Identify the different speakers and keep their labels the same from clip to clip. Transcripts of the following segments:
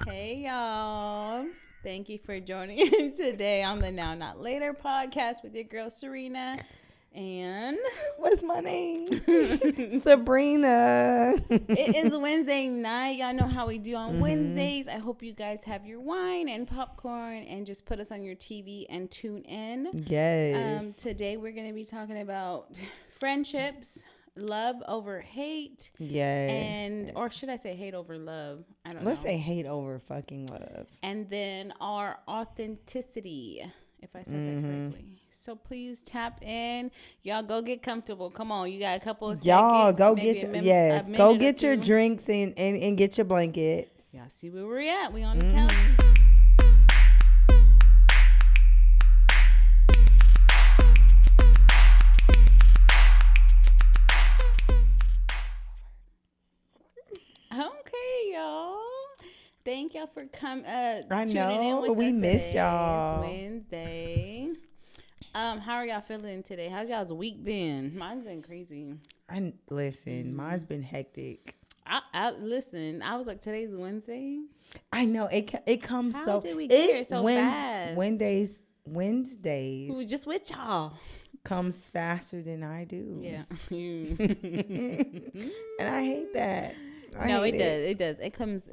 Speaker 1: Hey y'all. Thank you for joining in today on the Now Not Later podcast with your girl Serena and
Speaker 2: what's my name? Sabrina.
Speaker 1: It is Wednesday night. Y'all know how we do on Wednesdays. I hope you guys have your wine and popcorn and just put us on your TV and tune in.
Speaker 2: Yes.
Speaker 1: Today we're going to be talking about friendships, love over hate.
Speaker 2: Yes.
Speaker 1: And or should I say hate over love? I don't know.
Speaker 2: Let's say hate over fucking love.
Speaker 1: And then our authenticity, if I said that correctly. So please tap in. Y'all go get comfortable. Come on. You got a couple of seconds.
Speaker 2: Y'all go get your go get your drinks and get your blankets.
Speaker 1: Y'all see where we're at. We on the couch. Okay, y'all. Thank y'all for tuning in with us.
Speaker 2: We missed y'all.
Speaker 1: It's Wednesday. How are y'all feeling today? How's y'all's week been? Mine's been crazy.
Speaker 2: Mine's been hectic.
Speaker 1: I listen. I was like, today's Wednesday.
Speaker 2: I know it comes
Speaker 1: How
Speaker 2: so.
Speaker 1: did we get here so fast?
Speaker 2: Wednesdays.
Speaker 1: We was just with y'all.
Speaker 2: Comes faster than I do.
Speaker 1: Yeah.
Speaker 2: And I hate that.
Speaker 1: It does. It comes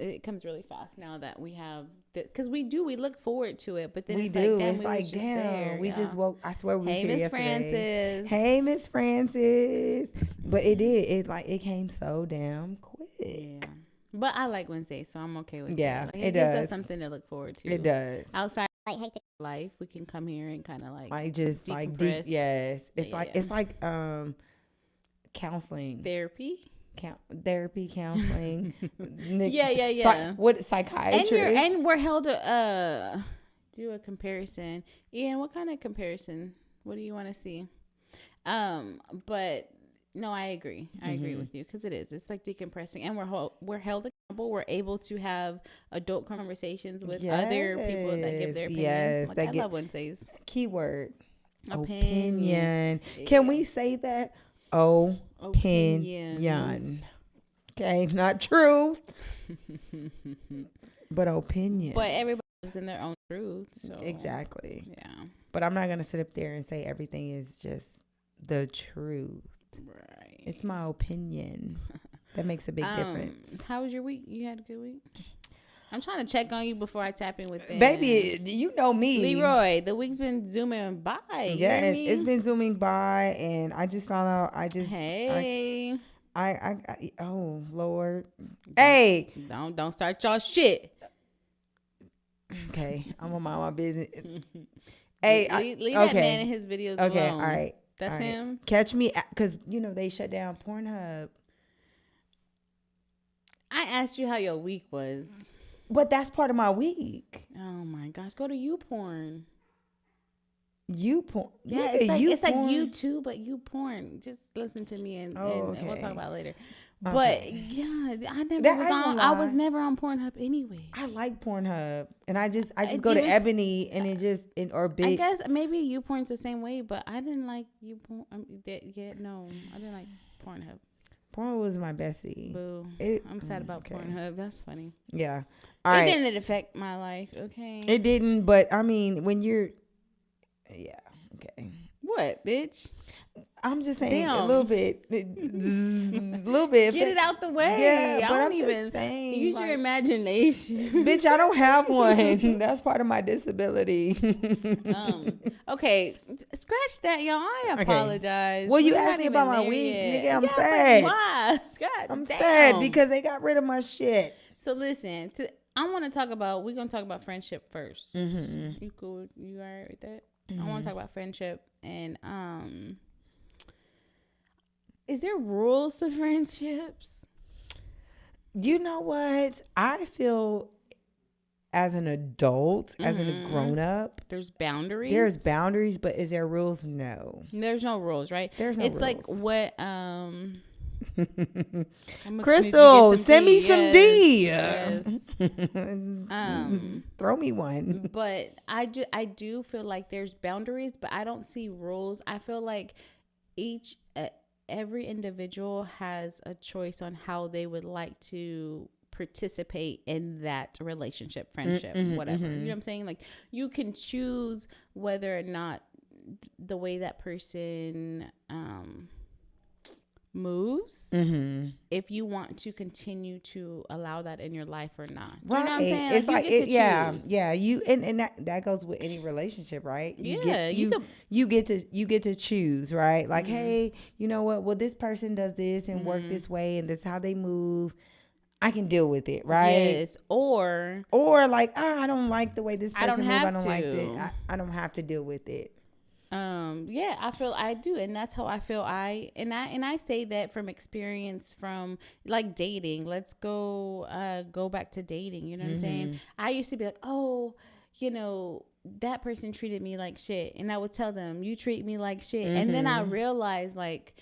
Speaker 1: really fast now that we have, because we look forward to it, but then
Speaker 2: we just woke. I swear we.
Speaker 1: Hey, Miss Francis.
Speaker 2: Hey, Miss Francis. But it came so damn quick.
Speaker 1: Yeah. But I like Wednesday, so I'm okay with it.
Speaker 2: Yeah,
Speaker 1: it
Speaker 2: does.
Speaker 1: gives us something to look forward to.
Speaker 2: It does.
Speaker 1: Outside hectic life, we can come here and kind of
Speaker 2: just
Speaker 1: decompress.
Speaker 2: Yes, it's like counseling,
Speaker 1: therapy.
Speaker 2: Therapy, counseling.
Speaker 1: Yeah.
Speaker 2: What psychiatrist?
Speaker 1: And we're held to do a comparison. Ian, what kind of comparison? What do you want to see? But no, I agree. I agree with you, because it's like decompressing, and we're held accountable. We're able to have adult conversations with other people that give their opinion.
Speaker 2: Yes,
Speaker 1: I love Wednesdays.
Speaker 2: Keyword
Speaker 1: opinion.
Speaker 2: Can we say that? Opinion. Okay, not true. But opinion.
Speaker 1: But everybody lives in their own truth. So.
Speaker 2: Exactly.
Speaker 1: Yeah.
Speaker 2: But I'm not going to sit up there and say everything is just the truth.
Speaker 1: Right.
Speaker 2: It's my opinion. That makes a big difference.
Speaker 1: How was your week? You had a good week? I'm trying to check on you before I tap in with them.
Speaker 2: Baby, you know me.
Speaker 1: Leroy, the week's been zooming by.
Speaker 2: Yeah, it's been zooming by, and I just found out.
Speaker 1: Hey.
Speaker 2: Oh, Lord. Hey.
Speaker 1: Don't start y'all shit.
Speaker 2: Okay, I'm gonna mind my business. Hey,
Speaker 1: leave that man in his videos alone.
Speaker 2: Okay, all right.
Speaker 1: That's all right. Him?
Speaker 2: Catch me, because, they shut down Pornhub.
Speaker 1: I asked you how your week was.
Speaker 2: But that's part of my week.
Speaker 1: Oh my gosh, go to YouPorn.
Speaker 2: YouPorn.
Speaker 1: Yeah, it's like you too, but YouPorn. Just listen to me and we'll talk about it later. Okay. But yeah, I was never on Pornhub anyway.
Speaker 2: I like Pornhub, and I just go to Ebony, and or Big.
Speaker 1: I guess maybe YouPorn's the same way, but I didn't like YouPorn. I didn't like Pornhub.
Speaker 2: Pornhub was my bestie.
Speaker 1: Boo. I'm sad about Pornhub. That's funny.
Speaker 2: Yeah.
Speaker 1: It didn't affect my life. Okay.
Speaker 2: It didn't, but I mean, when you're, yeah. Okay.
Speaker 1: What, bitch?
Speaker 2: I'm just saying a little bit. A little bit.
Speaker 1: Get it out the way.
Speaker 2: Yeah,
Speaker 1: but
Speaker 2: I'm
Speaker 1: even
Speaker 2: just saying.
Speaker 1: Use your imagination.
Speaker 2: Bitch, I don't have one. That's part of my disability.
Speaker 1: Okay. Scratch that, y'all. I apologize.
Speaker 2: Okay. Well, you asked me about my week. Nigga, I'm sad.
Speaker 1: Why?
Speaker 2: I'm sad because they got rid of my shit.
Speaker 1: So listen, we're going to talk about friendship first. Mm-hmm. You cool? You all right with that? Mm-hmm. I want to talk about friendship, and is there rules to friendships?
Speaker 2: You know what? I feel as an adult, as a grown up,
Speaker 1: there's boundaries.
Speaker 2: There's boundaries, but is there rules? No.
Speaker 1: There's no rules, right?
Speaker 2: There's no rules.
Speaker 1: It's like what
Speaker 2: Crystal, send me some D.
Speaker 1: Yes.
Speaker 2: Throw me one.
Speaker 1: But I do feel like there's boundaries, but I don't see rules. I feel like each every individual has a choice on how they would like to participate in that relationship, friendship, whatever. You know what I'm saying? Like, you can choose whether or not the way that person moves, if you want to continue to allow that in your life or not. Do you know what I'm saying?
Speaker 2: It's
Speaker 1: like, you get to choose.
Speaker 2: you and that goes with any relationship, right? You get to choose, right? Like, hey, you know what? Well, this person does this and work this way, and this is how they move. I can deal with it, right?
Speaker 1: Yes, or
Speaker 2: like, I don't like the way this person moves. I don't like it. I don't have to deal with it.
Speaker 1: Yeah, I feel I do, and that's how I feel. I say that from experience, from like dating. Let's go back to dating. You know what I'm saying? I used to be like, oh, you know, that person treated me like shit, and I would tell them, you treat me like shit, and then I realized, like,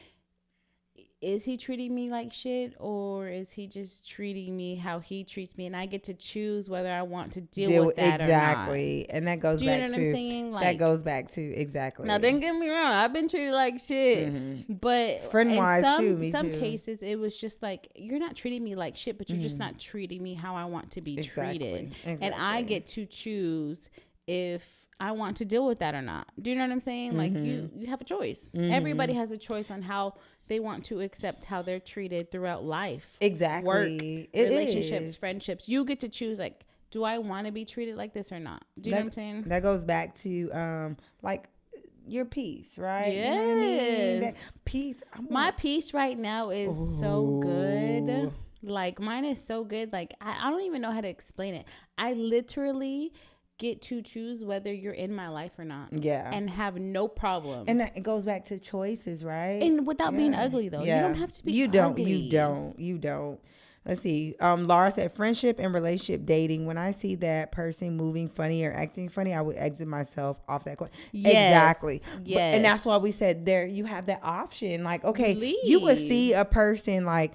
Speaker 1: is he treating me like shit, or is he just treating me how he treats me? And I get to choose whether I want to deal with that
Speaker 2: exactly.
Speaker 1: or not.
Speaker 2: And that goes back to that goes back to exactly.
Speaker 1: Now, don't get me wrong, I've been treated like shit, but
Speaker 2: friend-wise
Speaker 1: in some cases it was just like, you're not treating me like shit, but you're just not treating me how I want to be treated. And I get to choose if I want to deal with that or not. Do you know what I'm saying? Like, you have a choice. Everybody has a choice on how they want to accept how they're treated throughout life.
Speaker 2: Exactly.
Speaker 1: Work, relationships, friendships. You get to choose, like, do I want to be treated like this or not? Do you know what I'm saying?
Speaker 2: That goes back to like your peace, right?
Speaker 1: Yes.
Speaker 2: You know what I mean? That peace.
Speaker 1: My peace right now is so good. Like, mine is so good. Like, I don't even know how to explain it. I literally get to choose whether you're in my life or not. Yeah. And have no problem.
Speaker 2: And it goes back to choices, right?
Speaker 1: And without being ugly, though. Yeah. You don't have to be ugly.
Speaker 2: You don't. Let's see. Laura said, friendship and relationship dating. When I see that person moving funny or acting funny, I would exit myself off that coin. Yes. Exactly. Yes. And that's why we said there, you have that option. Like, okay, you would see a person, like,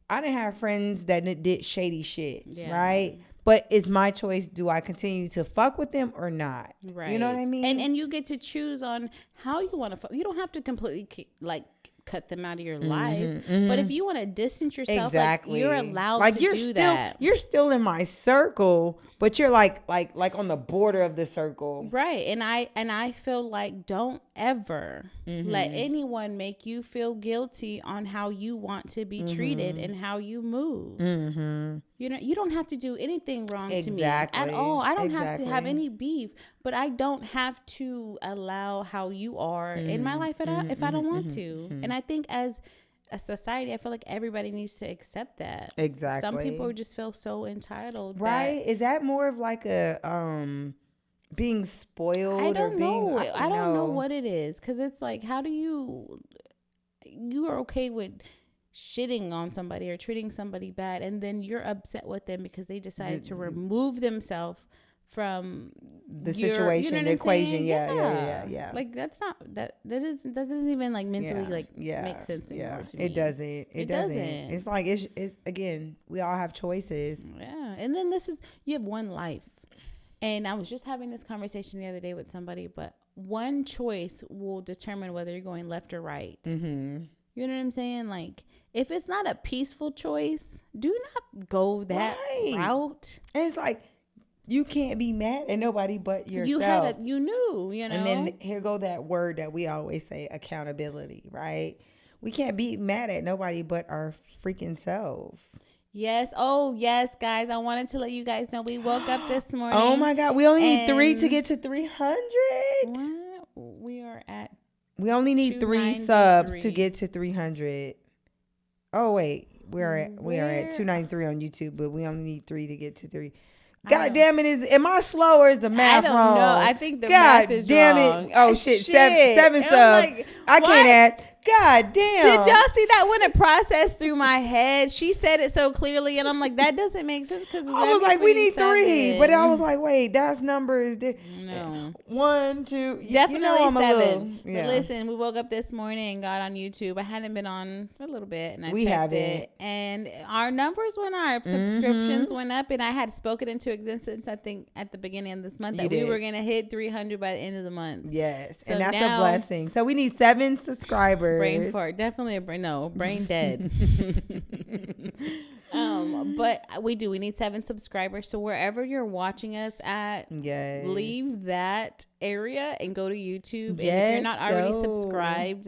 Speaker 2: I didn't have friends that did shady shit, right? But it's my choice. Do I continue to fuck with them or not? Right. You know what I mean?
Speaker 1: And you get to choose on how you want to fuck. You don't have to completely, like, cut them out of your life. But if you want to distance yourself, like, you're allowed to do that.
Speaker 2: You're still in my circle, but you're like on the border of the circle.
Speaker 1: Right. And I feel like, don't ever let anyone make you feel guilty on how you want to be treated and how you move. You know, you don't have to do anything wrong to me at all. I don't have to have any beef, but I don't have to allow how you are in my life if I don't want to. And I think as a society, I feel like everybody needs to accept that. Exactly. Some people just feel so entitled.
Speaker 2: Right. Is that more of like a being spoiled?
Speaker 1: I don't know. I don't know what it is, because it's like, how do you are okay with shitting on somebody or treating somebody bad, and then you're upset with them because they decided to remove themselves from
Speaker 2: the situation, you know, the equation. Yeah.
Speaker 1: Like, that's not that doesn't even, like, mentally make sense anymore to me.
Speaker 2: It doesn't. It's like it's again, we all have choices.
Speaker 1: Yeah. And then you have one life. And I was just having this conversation the other day with somebody, but one choice will determine whether you're going left or right. You know what I'm saying? Like, if it's not a peaceful choice, do not go that route.
Speaker 2: And it's like, you can't be mad at nobody but yourself.
Speaker 1: You knew, you know.
Speaker 2: And then here go that word that we always say, accountability, right? We can't be mad at nobody but our freaking self.
Speaker 1: Yes. Oh, yes, guys. I wanted to let you guys know we woke up this morning.
Speaker 2: Oh, my God. We only need 3 to get to 300.
Speaker 1: What?
Speaker 2: We only need 3 subs to get to 300. Oh, wait. We are at 293 on YouTube, but we only need 3 to get to 3. God damn it! Am I slow or is the math wrong? I don't know.
Speaker 1: I think the math is wrong. God damn
Speaker 2: it! Oh shit! 7 subs. Like, I can't add. God damn!
Speaker 1: Did y'all see that when it processed through my head? She said it so clearly, and I'm like, that doesn't make sense, because
Speaker 2: I was like, we need 3, but I was like, wait, that's numbers.
Speaker 1: No.
Speaker 2: 1, 2.
Speaker 1: Definitely 7. But listen, we woke up this morning and got on YouTube. I hadn't been on for a little bit, and I checked it, and our numbers went up. Subscriptions went up, and I had spoken into existence, I think, at the beginning of this month, that we were gonna hit 300 by the end of the month.
Speaker 2: Yes, so and that's a blessing. So we need 7 7 subscribers.
Speaker 1: Brain fart. Definitely brain dead. But we need 7 subscribers. So wherever you're watching us at, leave that area and go to YouTube. And if you're not already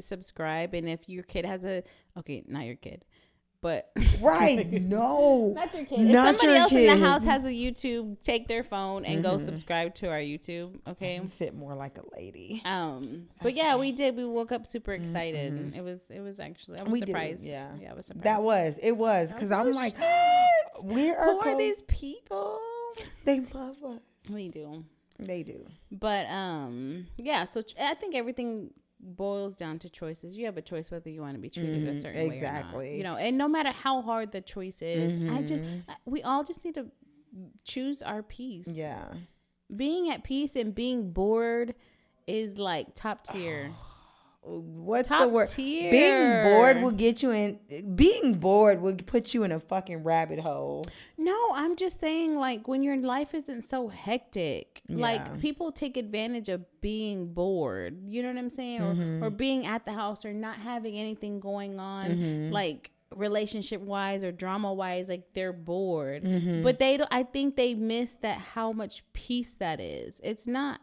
Speaker 1: subscribe. And if your kid has not your kid. But
Speaker 2: right, no,
Speaker 1: not your kid. If somebody else in the house has a YouTube, take their phone and go subscribe to our YouTube. Okay,
Speaker 2: sit more like a lady.
Speaker 1: But yeah, we did. We woke up super excited. It was actually I was surprised.
Speaker 2: Yeah,
Speaker 1: I was surprised.
Speaker 2: It was because I'm like, who
Speaker 1: are these people?
Speaker 2: They love us.
Speaker 1: We do.
Speaker 2: They do.
Speaker 1: But yeah. So I think everything boils down to choices. You have a choice whether you want to be treated a certain way or not. You know, and no matter how hard the choice is, we all just need to choose our peace.
Speaker 2: Yeah.
Speaker 1: Being at peace and being bored is like top tier.
Speaker 2: What's the word? Tier. Being bored will get you in. Being bored will put you in a fucking rabbit hole.
Speaker 1: No, I'm just saying, like, when your life isn't so hectic, like people take advantage of being bored. You know what I'm saying? Or being at the house or not having anything going on, like relationship wise or drama wise, like they're bored. But I think they miss that how much peace that is. It's not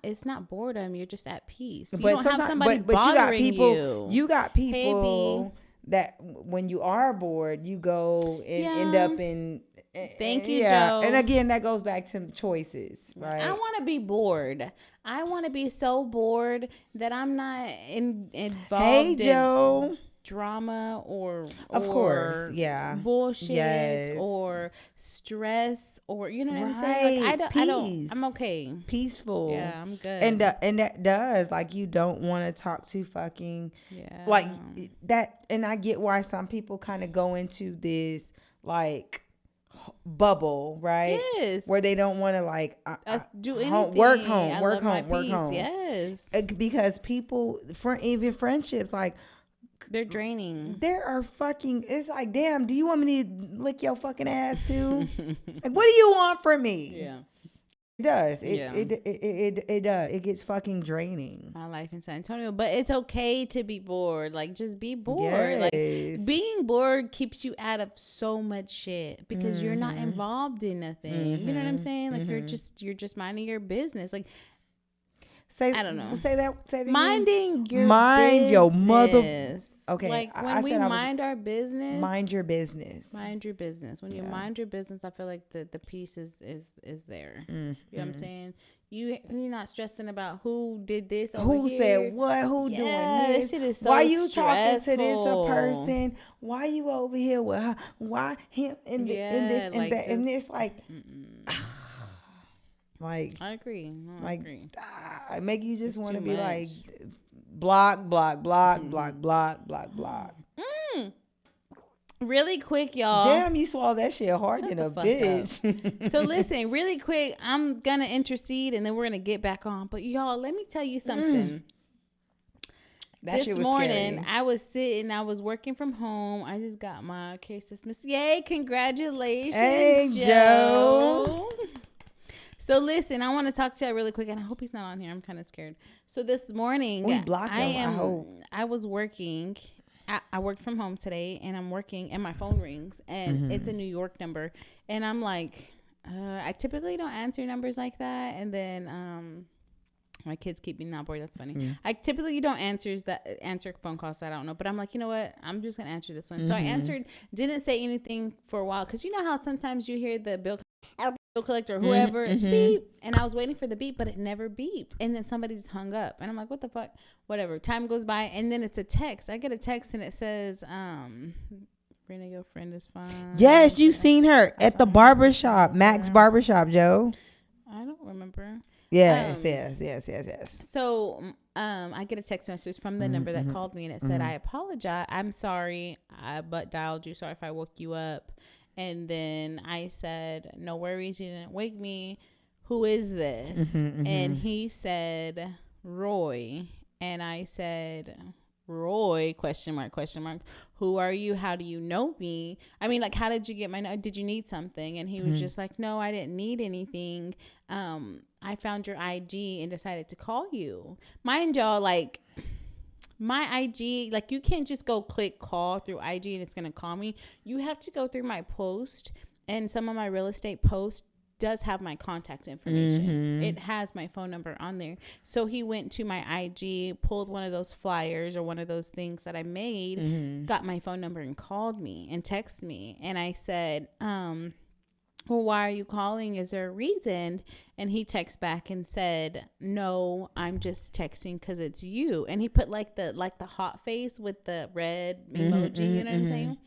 Speaker 1: boredom. You're just at peace. You don't have somebody bothering you.
Speaker 2: You got people that when you are bored, you go and end up in.
Speaker 1: Thank you, Joe.
Speaker 2: And again, that goes back to choices, right?
Speaker 1: I want to be bored. I want to be so bored that I'm not involved in drama or
Speaker 2: of course,
Speaker 1: bullshit or stress or you know what I'm saying. Like, I'm okay,
Speaker 2: peaceful.
Speaker 1: Yeah, I'm good.
Speaker 2: And that does, like, you don't want to talk to fucking like that. And I get why some people kind of go into this like bubble, right?
Speaker 1: Yes.
Speaker 2: Where they don't want to like
Speaker 1: do anything.
Speaker 2: Work home.
Speaker 1: Yes.
Speaker 2: Because people, even friendships, like.
Speaker 1: They're draining.
Speaker 2: There are fucking. It's like, damn. Do you want me to lick your fucking ass too? Like, what do you want from me?
Speaker 1: Yeah,
Speaker 2: it does. It does. It gets fucking draining.
Speaker 1: My life in San Antonio, but it's okay to be bored. Like, just be bored. Like, being bored keeps you out of so much shit because you're not involved in nothing. You know what I'm saying? Like, you're just minding your business. Like. I don't know.
Speaker 2: Say that.
Speaker 1: Minding your
Speaker 2: business. Your mother.
Speaker 1: Okay. Like when we mind our business.
Speaker 2: Mind your business.
Speaker 1: Mind your business. When you mind your business, I feel like the peace is there. You know what I'm saying? You're not stressing about who did this over
Speaker 2: who
Speaker 1: here.
Speaker 2: Said what, who doing this.
Speaker 1: Shit is so
Speaker 2: why you
Speaker 1: stressful.
Speaker 2: Talking to this person? Why you over here with her? Why him and this and that? And it's like. Like
Speaker 1: I agree. No, I agree.
Speaker 2: Make you just want to be like block.
Speaker 1: Really quick, y'all.
Speaker 2: Damn, you swallow that shit hard than a bitch.
Speaker 1: So listen, really quick, I'm gonna intercede and then we're gonna get back on. But y'all, let me tell you something. This morning, scary. I was sitting, I was working from home. I just got my case dismissed. Yay, congratulations,
Speaker 2: hey, Joe.
Speaker 1: So listen, I want to talk to you really quick, and I hope he's not on here. I'm kind of scared. So this morning,
Speaker 2: we blocked him. I hope.
Speaker 1: I was working. I worked from home today, and I'm working, and my phone rings, and it's a New York number, and I'm like, I typically don't answer numbers like that, and then my kids keep me not bored. That's funny. I typically don't answer phone calls that I don't know, but I'm like, you know what? I'm just gonna answer this one. So I answered. Didn't say anything for a while because you know how sometimes you hear the bill collector or whoever beep, and I was waiting for the beep, but it never beeped, and then somebody just hung up, and I'm like, what the fuck? Whatever. Time goes by, and then it's a text. I get a text, and it says, Brina, your friend is fine.
Speaker 2: Yes, you've seen her at the barbershop, Max Barbershop, Joe.
Speaker 1: I don't remember.
Speaker 2: Yes.
Speaker 1: So I get a text message from the number that called me, and it said, I apologize. I'm sorry. I butt dialed you. Sorry if I woke you up. And then I said, no worries. You didn't wake me. Who is this? And he said, Roy. And I said, Roy, question mark. Who are you? How do you know me? I mean, like, how did you get my, did you need something? And he was just like, no, I didn't need anything. I found your IG and decided to call you. Mind y'all, like, My IG, like you can't just go click call through IG and it's going to call me. You have to go through my post, and some of my real estate posts does have my contact information. It has my phone number on there. So he went to my IG, pulled one of those flyers or one of those things that I made, got my phone number and called me and texted me. And I said, well, why are you calling? Is there a reason? And he texted back and said, no, I'm just texting because it's you. And he put like the hot face with the red emoji, you know what I'm saying?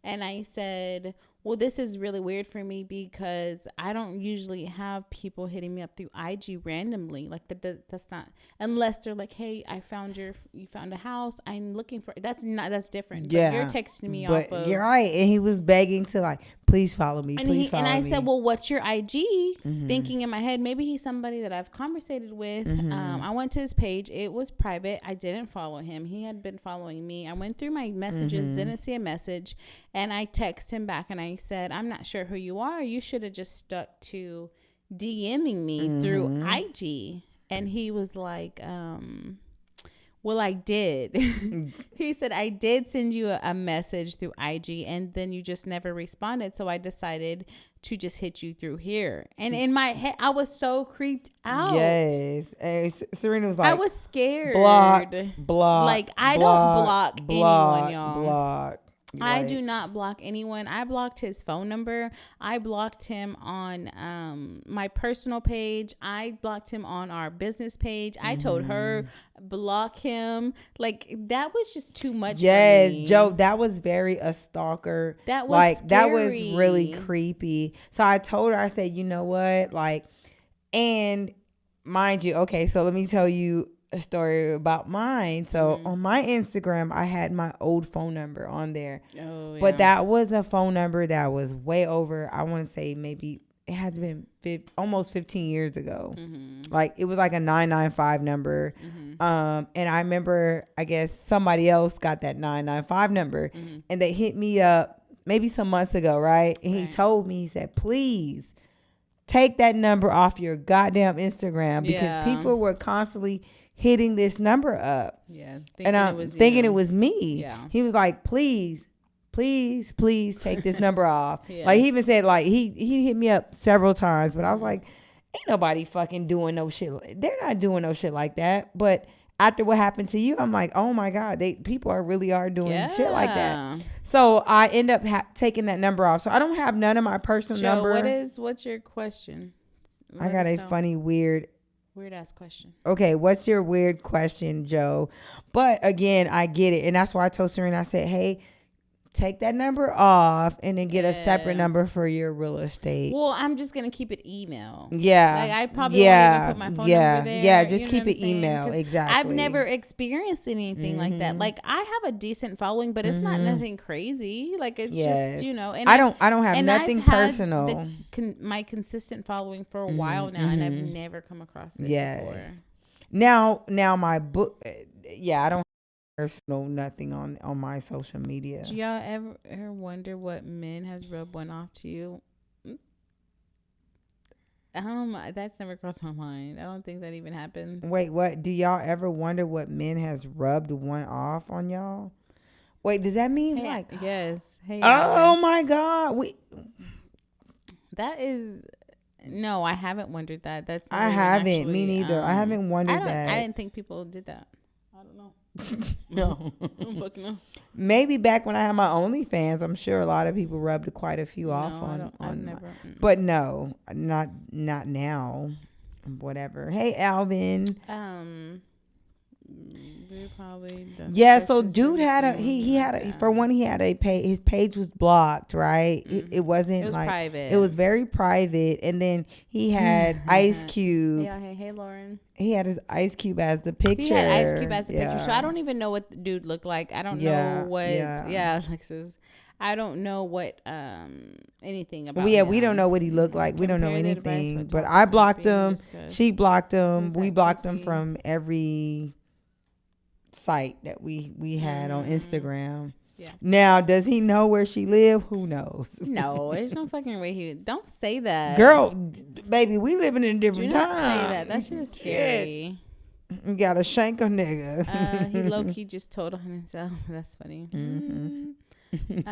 Speaker 1: And I said, well, this is really weird for me because I don't usually have people hitting me up through IG randomly. Like that's not, unless they're like, hey, you found a house. I'm looking for, that's different.
Speaker 2: Yeah.
Speaker 1: But you're texting me
Speaker 2: but
Speaker 1: off of.
Speaker 2: You're right. And he was begging to like, please follow me.
Speaker 1: And I said, well, what's your IG? Thinking in my head, maybe he's somebody that I've conversated with. I went to his page. It was private. I didn't follow him. He had been following me. I went through my messages, didn't see a message. And I texted him back and I said, I'm not sure who you are. You should have just stuck to DMing me through IG. And he was like, well, I did. He said, I did send you a message through IG and then you just never responded. So I decided to just hit you through here. And in my head, I was so creeped out.
Speaker 2: Yes. And Serena was like,
Speaker 1: I was scared.
Speaker 2: Block.
Speaker 1: Like, I don't block anyone, y'all.
Speaker 2: Block.
Speaker 1: I do not block anyone. I blocked his phone number. I blocked him on my personal page. I blocked him on our business page. I told her, block him. Like, that was just too much for me.
Speaker 2: Joe, that was very a stalker.
Speaker 1: That was scary.
Speaker 2: That was really creepy. So I told her, I said, you know what? like, and mind you, okay, so let me tell you a story about mine. So on my Instagram, I had my old phone number on there. Oh, yeah. But that was a phone number that was way over, I want to say maybe it had been almost 15 years ago. Like it was like a 995 number. And I remember, I guess somebody else got that 995 number and they hit me up maybe some months ago, right? And he told me, he said, please take that number off your goddamn Instagram because people were constantly hitting this number up. Yeah. And I'm thinking it was me. Yeah. He was like, please take this number off. Yeah. Like he even said, like he hit me up several times, but I was like, ain't nobody fucking doing no shit. They're not doing no shit like that. But after what happened to you, I'm like, oh my God, people really are doing shit like that. So I end up taking that number off. So I don't have none of my personal number.
Speaker 1: What's your question?
Speaker 2: I got a funny, weird
Speaker 1: ass question.
Speaker 2: Okay, what's your weird question, Joe? But again, I get it. And that's why I told Serena, I said, hey, take that number off and then get a separate number for your real estate.
Speaker 1: Well, I'm just going to keep it email.
Speaker 2: Yeah.
Speaker 1: Like I probably won't even put my phone number there.
Speaker 2: Yeah, just keep it email. Exactly.
Speaker 1: I've never experienced anything like that. Like I have a decent following, but it's not nothing crazy. Like it's just, and
Speaker 2: I don't have nothing personal.
Speaker 1: My consistent following for a while now, and I've never come across this before.
Speaker 2: Now my book, I don't personal nothing on my social media.
Speaker 1: Do y'all ever wonder what men has rubbed one off to you? That's never crossed my mind. I don't think that even happens.
Speaker 2: Wait, what? Do y'all ever wonder what men has rubbed one off on y'all? Wait, does that mean
Speaker 1: yes? Hey,
Speaker 2: oh my God,
Speaker 1: that is. No, I haven't wondered that.
Speaker 2: I haven't. Me neither. I haven't wondered that.
Speaker 1: I didn't think people did that. I don't know. No, I don't fucking know.
Speaker 2: Maybe back when I had my OnlyFans, I'm sure a lot of people rubbed quite a few off on. But no, not now. Whatever. Hey, Alvin.
Speaker 1: Probably.
Speaker 2: So dude had a page. His page was blocked, right? It wasn't. It was private. It was very private. And then he had Ice Cube.
Speaker 1: Hey, Lauren.
Speaker 2: He had his Ice Cube as the picture.
Speaker 1: He had Ice Cube as the picture. So I don't even know what the dude looked like. I don't know what. Alexis. I don't know what anything about.
Speaker 2: We don't know what he looked like. We don't know anything. But I blocked him. She blocked him. We blocked him from every site that we had on Instagram. Yeah. Now, does he know where she live? Who knows?
Speaker 1: No, there's no fucking way don't say that.
Speaker 2: Girl, baby, we living in a different time.
Speaker 1: Do not say that. That shit is scary.
Speaker 2: You gotta shank a nigga.
Speaker 1: He low-key just told on himself. That's funny. They're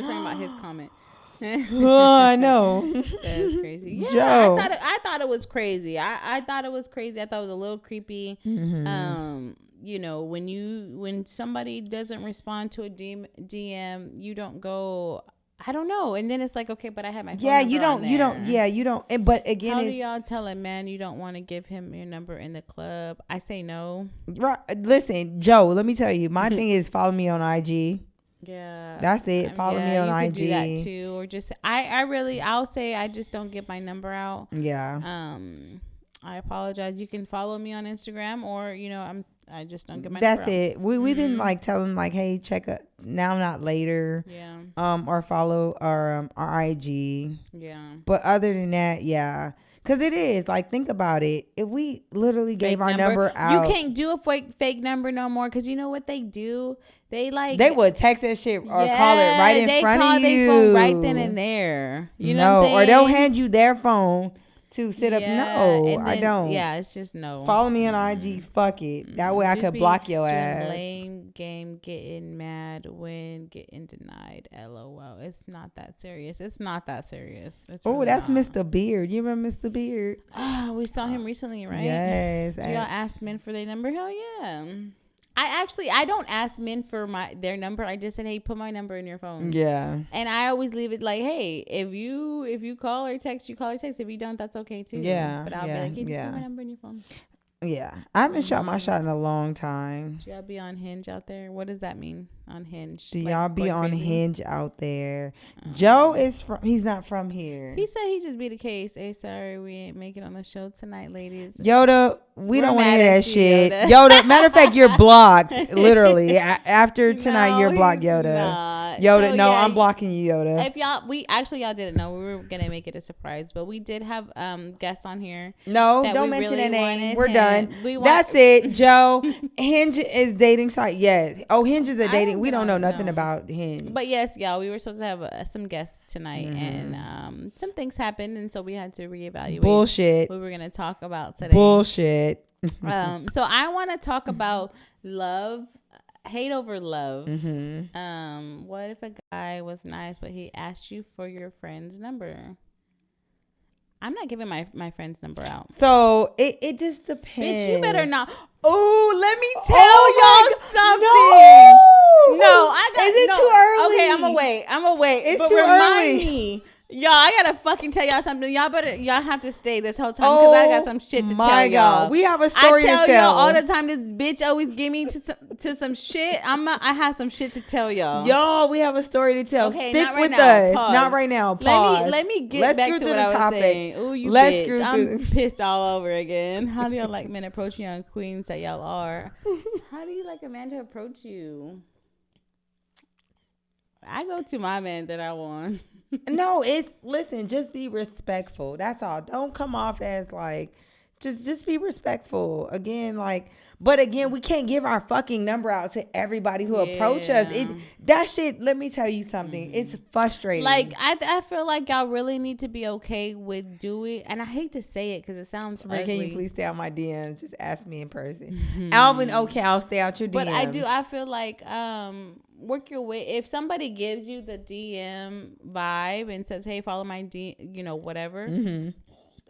Speaker 1: talking about his comment.
Speaker 2: Oh, I know.
Speaker 1: That's crazy. Yeah,
Speaker 2: Joe.
Speaker 1: I thought it was crazy. I thought it was crazy. I thought it was a little creepy. You know, when somebody doesn't respond to a DM, you don't go, I don't know. And then it's like, okay, but I have my phone number
Speaker 2: you don't. But again,
Speaker 1: how do y'all tell a man you don't want to give him your number in the club? I say no.
Speaker 2: Right. Listen, Joe, let me tell you, my thing is follow me on IG.
Speaker 1: Yeah,
Speaker 2: that's it. Follow me on
Speaker 1: you
Speaker 2: IG.
Speaker 1: Could do that too, or just I'll say I just don't give my number out.
Speaker 2: Yeah.
Speaker 1: I apologize. You can follow me on Instagram, or I just don't get my
Speaker 2: that's
Speaker 1: number
Speaker 2: it. We've been like telling like, hey, check it now, not later.
Speaker 1: Yeah.
Speaker 2: Or follow our IG.
Speaker 1: Yeah.
Speaker 2: But other than that, yeah. Because it is like, think about it. If we literally gave our number out,
Speaker 1: you can't do a fake number no more. Because you know what they do? They
Speaker 2: would text that shit or call it right in front of you.
Speaker 1: They call their phone right then and there. You know what I'm saying?
Speaker 2: Or they'll hand you their phone to sit up. No,
Speaker 1: then,
Speaker 2: I don't.
Speaker 1: Yeah, it's just no.
Speaker 2: Follow me on IG. Fuck it. That way I could block your ass.
Speaker 1: Lame game, getting mad when getting denied. LOL. It's not that serious. It's really
Speaker 2: that's
Speaker 1: not.
Speaker 2: Mr. Beard. You remember Mr. Beard?
Speaker 1: We saw him recently, right?
Speaker 2: Yes.
Speaker 1: Do y'all ask men for their number? Hell yeah. I don't ask men for their number. I just said, hey, put my number in your phone.
Speaker 2: Yeah.
Speaker 1: And I always leave it like, hey, if you call or text, you call or text. If you don't, that's okay too.
Speaker 2: Yeah.
Speaker 1: But I'll be like, hey, just put my number in your phone.
Speaker 2: Yeah. I haven't shot my shot in a long time.
Speaker 1: Do y'all be on Hinge out there? What does that mean? On Hinge?
Speaker 2: Do y'all be on Hinge out there? Joe he's not from here.
Speaker 1: He said he just beat a case. Hey, sorry, we ain't make it on the show tonight, ladies.
Speaker 2: Yoda, we don't want to hear that shit. Yoda, matter of fact, you're blocked. Literally. After tonight, you're blocked, Yoda.
Speaker 1: Not.
Speaker 2: Yoda, so, I'm blocking you, Yoda.
Speaker 1: If y'all didn't know, we were gonna make it a surprise, but we did have guests on here.
Speaker 2: No, don't mention a name. We're done. That's it, Joe. Hinge is dating site. Yes. Oh, Hinge is a dating. We don't know nothing about Hinge.
Speaker 1: But yes, y'all, we were supposed to have some guests tonight, and some things happened, and so we had to reevaluate.
Speaker 2: Bullshit.
Speaker 1: What we're gonna talk about today.
Speaker 2: Bullshit.
Speaker 1: So I want to talk about love, hate over love. What if a guy was nice, but he asked you for your friend's number? I'm not giving my friend's number out.
Speaker 2: So it just depends.
Speaker 1: Bitch, you better not. Oh, let me tell y'all something. No, I got.
Speaker 2: Is it too early?
Speaker 1: Okay, I'm gonna wait.
Speaker 2: It's
Speaker 1: but
Speaker 2: too
Speaker 1: remind
Speaker 2: early.
Speaker 1: Me. Y'all, I gotta fucking tell y'all something. Y'all have to stay this whole time because I got some shit to tell y'all. God.
Speaker 2: We have a story to tell.
Speaker 1: I tell y'all all the time. This bitch always give me to some shit. I have some shit to tell y'all.
Speaker 2: Y'all, we have a story to tell.
Speaker 1: Okay,
Speaker 2: stick with us. Not right now. Pause.
Speaker 1: Let me get back to what I was saying. Ooh, you bitch. I'm pissed all over again. How do y'all like men approaching young queens that y'all are? How do you like a man to approach you? I go to my man that I want.
Speaker 2: No, listen, just be respectful. That's all. Don't come off as like, just be respectful. Again, but again, we can't give our fucking number out to everybody who approach us. That shit, let me tell you something. It's frustrating.
Speaker 1: Like, I feel like y'all really need to be okay with doing, and I hate to say it because it sounds ugly.
Speaker 2: Can you please stay out my DMs? Just ask me in person. Alvin, okay, I'll stay out your DMs.
Speaker 1: But I feel like, work your way. If somebody gives you the DM vibe and says, hey, follow my whatever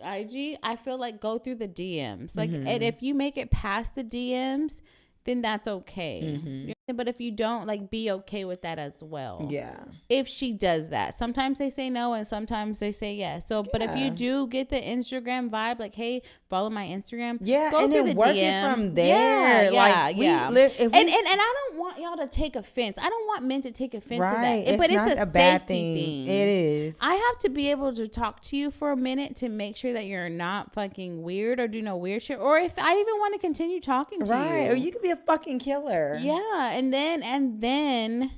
Speaker 1: IG, I feel like go through the DMs, and if you make it past the DMs, then that's okay. But if you don't, be okay with that as well.
Speaker 2: Yeah.
Speaker 1: If she does that, sometimes they say no and sometimes they say yes. So, but if you do get the Instagram vibe, hey, follow my Instagram.
Speaker 2: Yeah.
Speaker 1: Go
Speaker 2: and
Speaker 1: through
Speaker 2: then
Speaker 1: the
Speaker 2: work
Speaker 1: DM.
Speaker 2: it from there.
Speaker 1: Yeah.
Speaker 2: And
Speaker 1: I don't want y'all to take offense. I don't want men to take offense to that. But it's a
Speaker 2: bad
Speaker 1: safety thing.
Speaker 2: It is.
Speaker 1: I have to be able to talk to you for a minute to make sure that you're not fucking weird or do no weird shit. Or if I even want to continue talking to you.
Speaker 2: Right. Or you could be a fucking killer.
Speaker 1: Yeah. And then,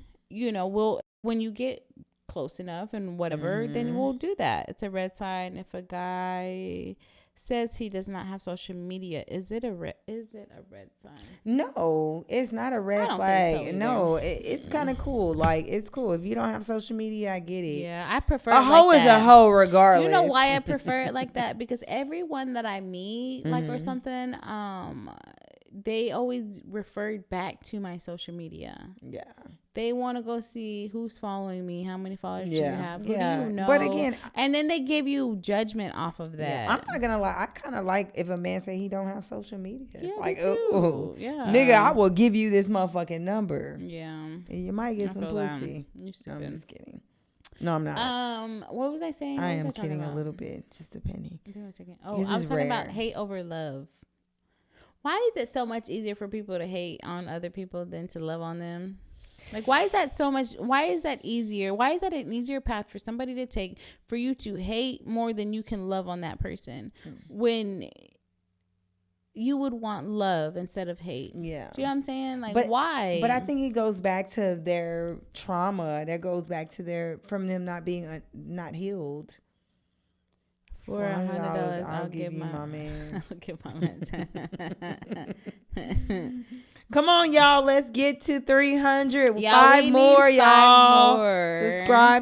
Speaker 1: when you get close enough and whatever, then we'll do that. It's a red sign if a guy says he does not have social media, is it a red sign?
Speaker 2: No, it's not a red flag. So no, it's kind of cool. Like, it's cool. If you don't have social media, I get it.
Speaker 1: Yeah, I prefer
Speaker 2: a hoe is a hoe regardless.
Speaker 1: You know why I prefer it like that? Because everyone that I meet, like, or something, they always referred back to my social media. Yeah. They want to go see who's following me, how many followers do you have, who do you know. But again, and then they give you judgment off of that.
Speaker 2: Yeah, I'm not gonna lie. I kind of like if a man say he don't have social media. It's like, oh, yeah, nigga, I will give you this motherfucking number. Yeah, you might get some pussy. No, I'm just kidding. No, I'm not.
Speaker 1: What was I saying?
Speaker 2: I am kidding a little bit, just depending.
Speaker 1: I was talking about hate over love. Why is it so much easier for people to hate on other people than to love on them? Like, why is that so much? Why is that easier? Why is that an easier path for somebody to take, for you to hate more than you can love on that person, when you would want love instead of hate? Yeah. Do you know what I'm saying? Like, why?
Speaker 2: But I think it goes back to their trauma. That goes back to from them not being not healed.
Speaker 1: For $100, I'll give my man. I'll give my
Speaker 2: man. Come on, y'all. Let's get to 300. Five more, y'all.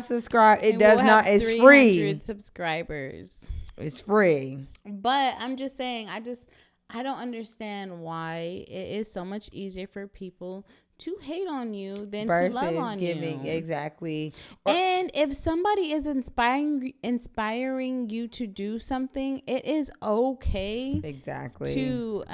Speaker 2: Subscribe. It does not. It's free.
Speaker 1: Subscribers.
Speaker 2: It's free.
Speaker 1: But I'm just saying, I don't understand why it is so much easier for people to hate on you than to love on you.
Speaker 2: Exactly.
Speaker 1: And if somebody is inspiring you to do something, it is okay.
Speaker 2: Exactly.
Speaker 1: To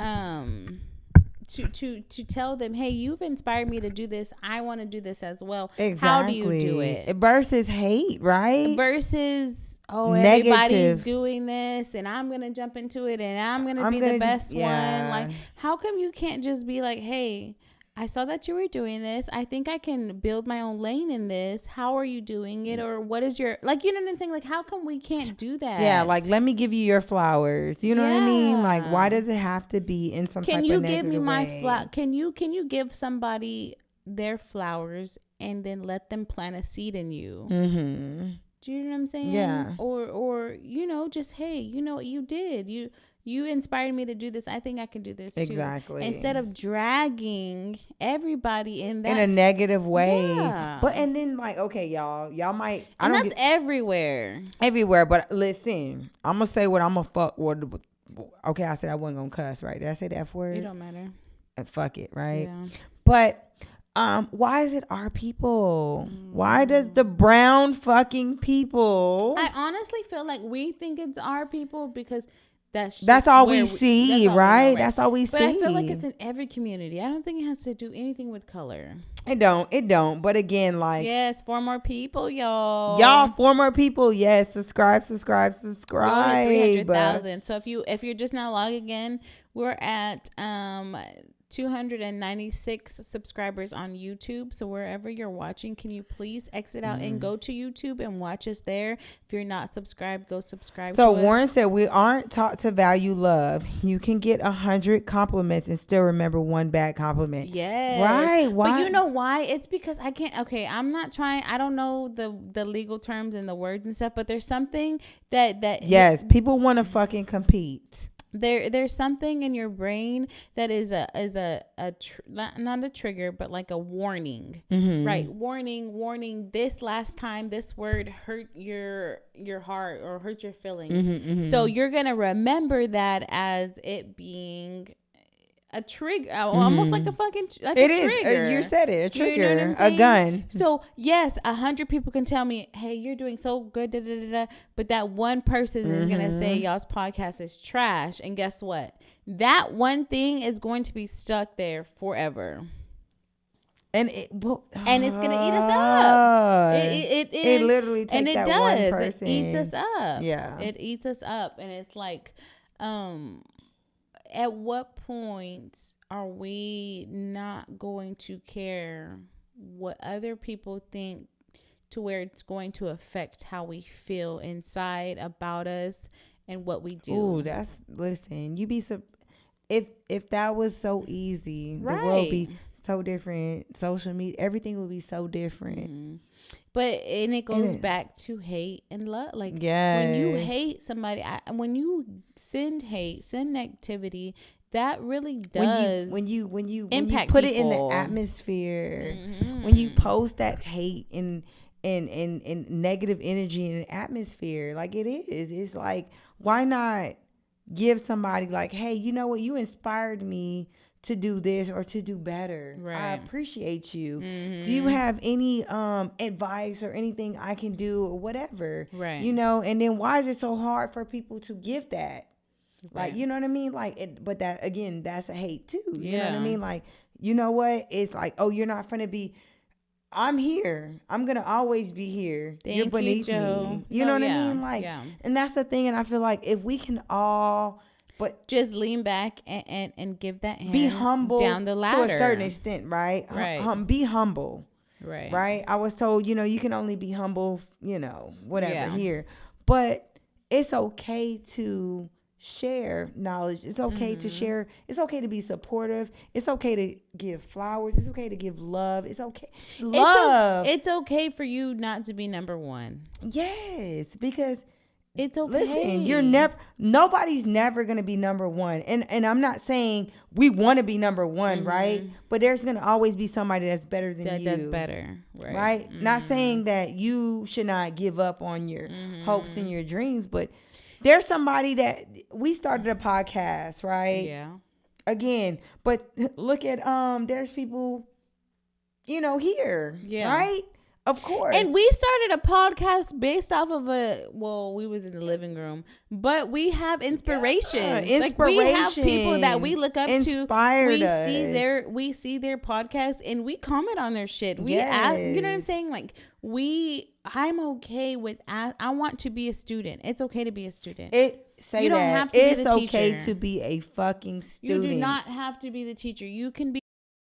Speaker 1: tell them, hey, you've inspired me to do this. I want to do this as well.
Speaker 2: Exactly.
Speaker 1: How do you do it?
Speaker 2: Versus hate, right?
Speaker 1: Versus, everybody's doing this and I'm going to jump into it and I'm going to be the best one. Like, how come you can't just be like, hey, I saw that you were doing this. I think I can build my own lane in this. How are you doing it? Or what is your, like, you know what I'm saying? Like, how come we can't do that?
Speaker 2: Yeah, like, let me give you your flowers. You know what I mean? Like, why does it have to be in some type of negative way? Can you give me my
Speaker 1: Can you give somebody their flowers and then let them plant a seed in you? Mm-hmm. Do you know what I'm saying?
Speaker 2: Yeah.
Speaker 1: Or just, hey, you know what you did? You inspired me to do this. I think I can do this too.
Speaker 2: Exactly.
Speaker 1: Instead of dragging everybody in
Speaker 2: a negative way. Yeah. But and then, like, okay, y'all might.
Speaker 1: That's everywhere.
Speaker 2: Everywhere. But listen, I'm gonna say what I'm gonna fuck with. Okay, I said I wasn't gonna cuss, right? Did I say the F word?
Speaker 1: It don't matter.
Speaker 2: And fuck it, right? Yeah. But why is it our people? Why does the brown fucking people?
Speaker 1: I honestly feel like we think it's our people because
Speaker 2: that's all we see, right? That's all we see.
Speaker 1: But I feel like it's in every community. I don't think it has to do anything with color.
Speaker 2: It don't. But again, like,
Speaker 1: yes, 4 more people, y'all.
Speaker 2: 4 more people. Yes, subscribe.
Speaker 1: 300,000. So if you're just now logging in, we're at 296 subscribers on YouTube. So wherever you're watching, can you please exit out and go to YouTube and watch us there? If you're not subscribed, go subscribe.
Speaker 2: So Warren said we aren't taught to value love. You can get 100 compliments and still remember one bad compliment.
Speaker 1: Yeah.
Speaker 2: Right. Why?
Speaker 1: But you know why? It's because I can't. Okay, I'm not trying. I don't know the legal terms and the words and stuff. But there's something that
Speaker 2: yes, people want to fucking compete.
Speaker 1: There's something in your brain that is not a trigger, but like a warning, right? Warning. This last time, this word hurt your heart or hurt your feelings. So you're gonna remember that as it being a trigger, almost like a fucking like it a trigger.
Speaker 2: You said it, a trigger, you know a gun.
Speaker 1: So yes, 100 people can tell me, "Hey, you're doing so good," but that one person is gonna say y'all's podcast is trash, and guess what? That one thing is going to be stuck there forever. And it's gonna eat us up. It literally takes that one person. It eats us up.
Speaker 2: Yeah,
Speaker 1: it eats us up, and it's like, at what point are we not going to care what other people think to where it's going to affect how we feel inside about us and what we do?
Speaker 2: Ooh, listen, you be if that was so easy, right, the world be so different. Social media, everything would be so different.
Speaker 1: And it goes back to hate and love. Like,
Speaker 2: yes.
Speaker 1: when you hate somebody, when you send hate, send negativity, that really does
Speaker 2: when you
Speaker 1: put
Speaker 2: people. It in the atmosphere, when you post that hate and negative energy in an atmosphere, like it's like, why not give somebody like, hey, you know what, you inspired me to do this or to do better. Right. I appreciate you. Do you have any advice or anything I can do or whatever? Right. You know, and then why is it so hard for people to give that? Right. Like, you know what I mean? Like, but that, again, that's a hate too. You know what I mean? Like, you know what? It's like, oh, you're not finna be, I'm here. I'm going to always be here. You're beneath me. You know what I mean? Like, and that's the thing. And I feel like if we can all, but
Speaker 1: just lean back and give that hand,
Speaker 2: be humble
Speaker 1: down the ladder
Speaker 2: to a certain extent, right? Right. Be humble. Right. Right. I was told, you know, you can only be humble, you know, whatever here, but it's okay to share knowledge. It's okay to share. It's okay to be supportive. It's okay to give flowers. It's okay to give love. It's okay.
Speaker 1: It's okay for you not to be number one.
Speaker 2: Yes, because
Speaker 1: it's okay.
Speaker 2: Listen, nobody's never going to be number one. And I'm not saying we want to be number one, right? But there's going to always be somebody that's better than you. That's better. Right? Not saying that you should not give up on your hopes and your dreams, but there's somebody that we started a podcast, right? Yeah. Again, but look at, there's people, you know, here, right? Of course.
Speaker 1: And we started a podcast based off of we was in the living room, but we have inspiration. Like, we have people that we look up to. We see their podcasts and we comment on their shit. We ask, you know what I'm saying? Like, I'm okay with, I want to be a student. It's okay to be a student. You don't have to be the teacher. It's okay
Speaker 2: to be a fucking student.
Speaker 1: You do not have to be the teacher. You can be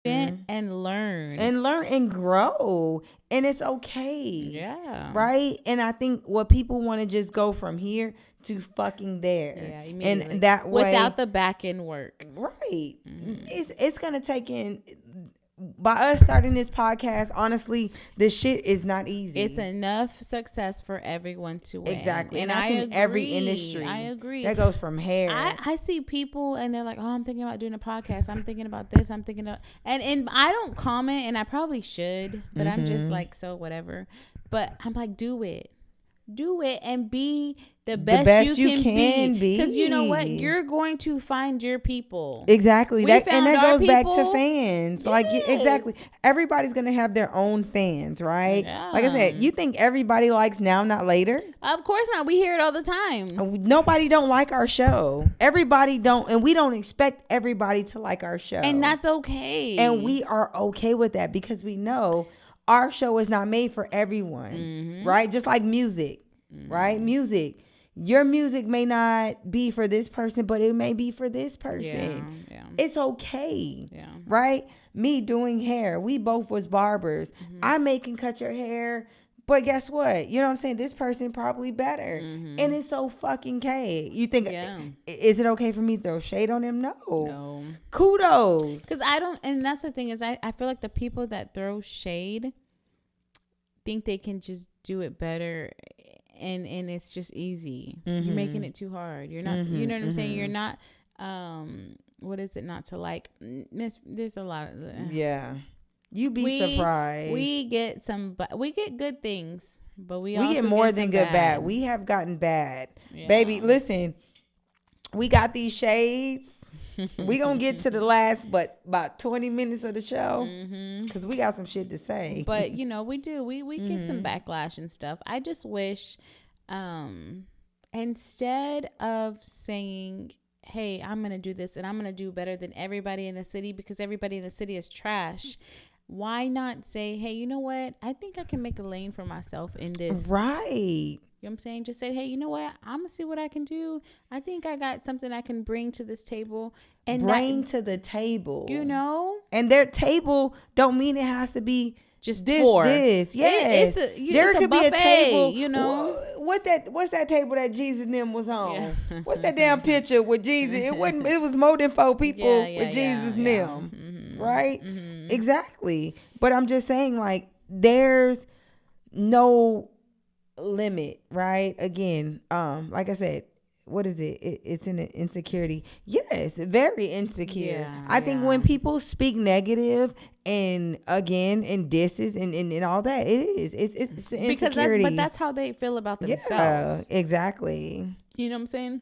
Speaker 1: and learn
Speaker 2: and grow, and it's okay, right? And I think what people want to just go from here to fucking there, and that way,
Speaker 1: without the back end work,
Speaker 2: right? It's gonna take in. By us starting this podcast, honestly, this shit is not easy.
Speaker 1: It's enough success for everyone to win.
Speaker 2: Exactly. And that's in every industry.
Speaker 1: I agree.
Speaker 2: That goes from hair.
Speaker 1: I see people and they're like, oh, I'm thinking about doing a podcast. I'm thinking about this. I'm thinking of, and I don't comment, and I probably should, but I'm just like, so whatever. But I'm like, do it and be the best you can be. Because you know what? You're going to find your people.
Speaker 2: Exactly. That goes back to fans. Yes. Like, exactly. Everybody's going to have their own fans, right? Yeah. Like I said, you think everybody likes Now Not Later?
Speaker 1: Of course not. We hear it all the time.
Speaker 2: Nobody don't like our show. Everybody don't. And we don't expect everybody to like our show.
Speaker 1: And that's okay.
Speaker 2: And we are okay with that, because we know our show is not made for everyone, right? Just like music, right? Music. Your music may not be for this person, but it may be for this person. Yeah. It's okay, right? Me doing hair. We both was barbers. I can cut your hair, but guess what? You know what I'm saying? This person probably better. And it's so fucking okay. You think, is it okay for me to throw shade on them? No. Kudos.
Speaker 1: Because and that's the thing is, I feel like the people that throw shade think they can just do it better, and it's just easy. You're making it too hard. You're not, you know what I'm saying? You're not, what is it not to like? There's a lot of,
Speaker 2: you be surprised.
Speaker 1: We get good things, but we
Speaker 2: get more than good bad. We have gotten bad. Baby, listen, we got these shades. We gonna get to the last, but about 20 minutes of the show, because we got some shit to say.
Speaker 1: But you know, we get some backlash and stuff. I just wish, instead of saying, hey, I'm gonna do this and I'm gonna do better than everybody in the city because everybody in the city is trash, why not say, hey, you know what, I think I can make a lane for myself in this,
Speaker 2: right?
Speaker 1: You know what I'm saying? Just say, hey, you know what? I'm going to see what I can do. I think I got something I can bring to this table. And
Speaker 2: to the table.
Speaker 1: You know?
Speaker 2: And their table don't mean it has to be
Speaker 1: just
Speaker 2: this. Yes. There could be a table.
Speaker 1: You know?
Speaker 2: What's that table that Jesus and them was on? Yeah. What's that damn picture with Jesus? It was more than 4 people with Jesus and them. Right? Exactly. But I'm just saying, like, there's no limit, right? Again, like I said, what is it? It's an insecurity. Yes, very insecure.
Speaker 1: Yeah,
Speaker 2: I think when people speak negative and again and disses and all that, it's an insecurity.
Speaker 1: But that's how they feel about themselves.
Speaker 2: Yeah, exactly.
Speaker 1: You know what I'm saying?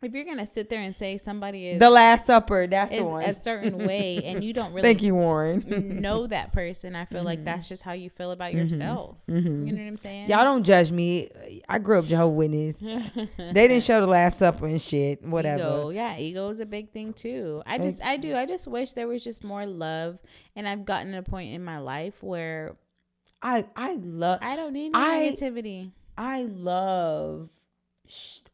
Speaker 1: If you're gonna sit there and say somebody is
Speaker 2: the Last Supper, that's the one,
Speaker 1: a certain way, and you don't really
Speaker 2: thank you, Warren,
Speaker 1: know that person, I feel like that's just how you feel about yourself. You know what I'm saying?
Speaker 2: Y'all don't judge me. I grew up Jehovah's Witness. They didn't show the Last Supper and shit. Whatever.
Speaker 1: Ego is a big thing too. I just wish there was just more love, and I've gotten to a point in my life where
Speaker 2: I
Speaker 1: don't need negativity.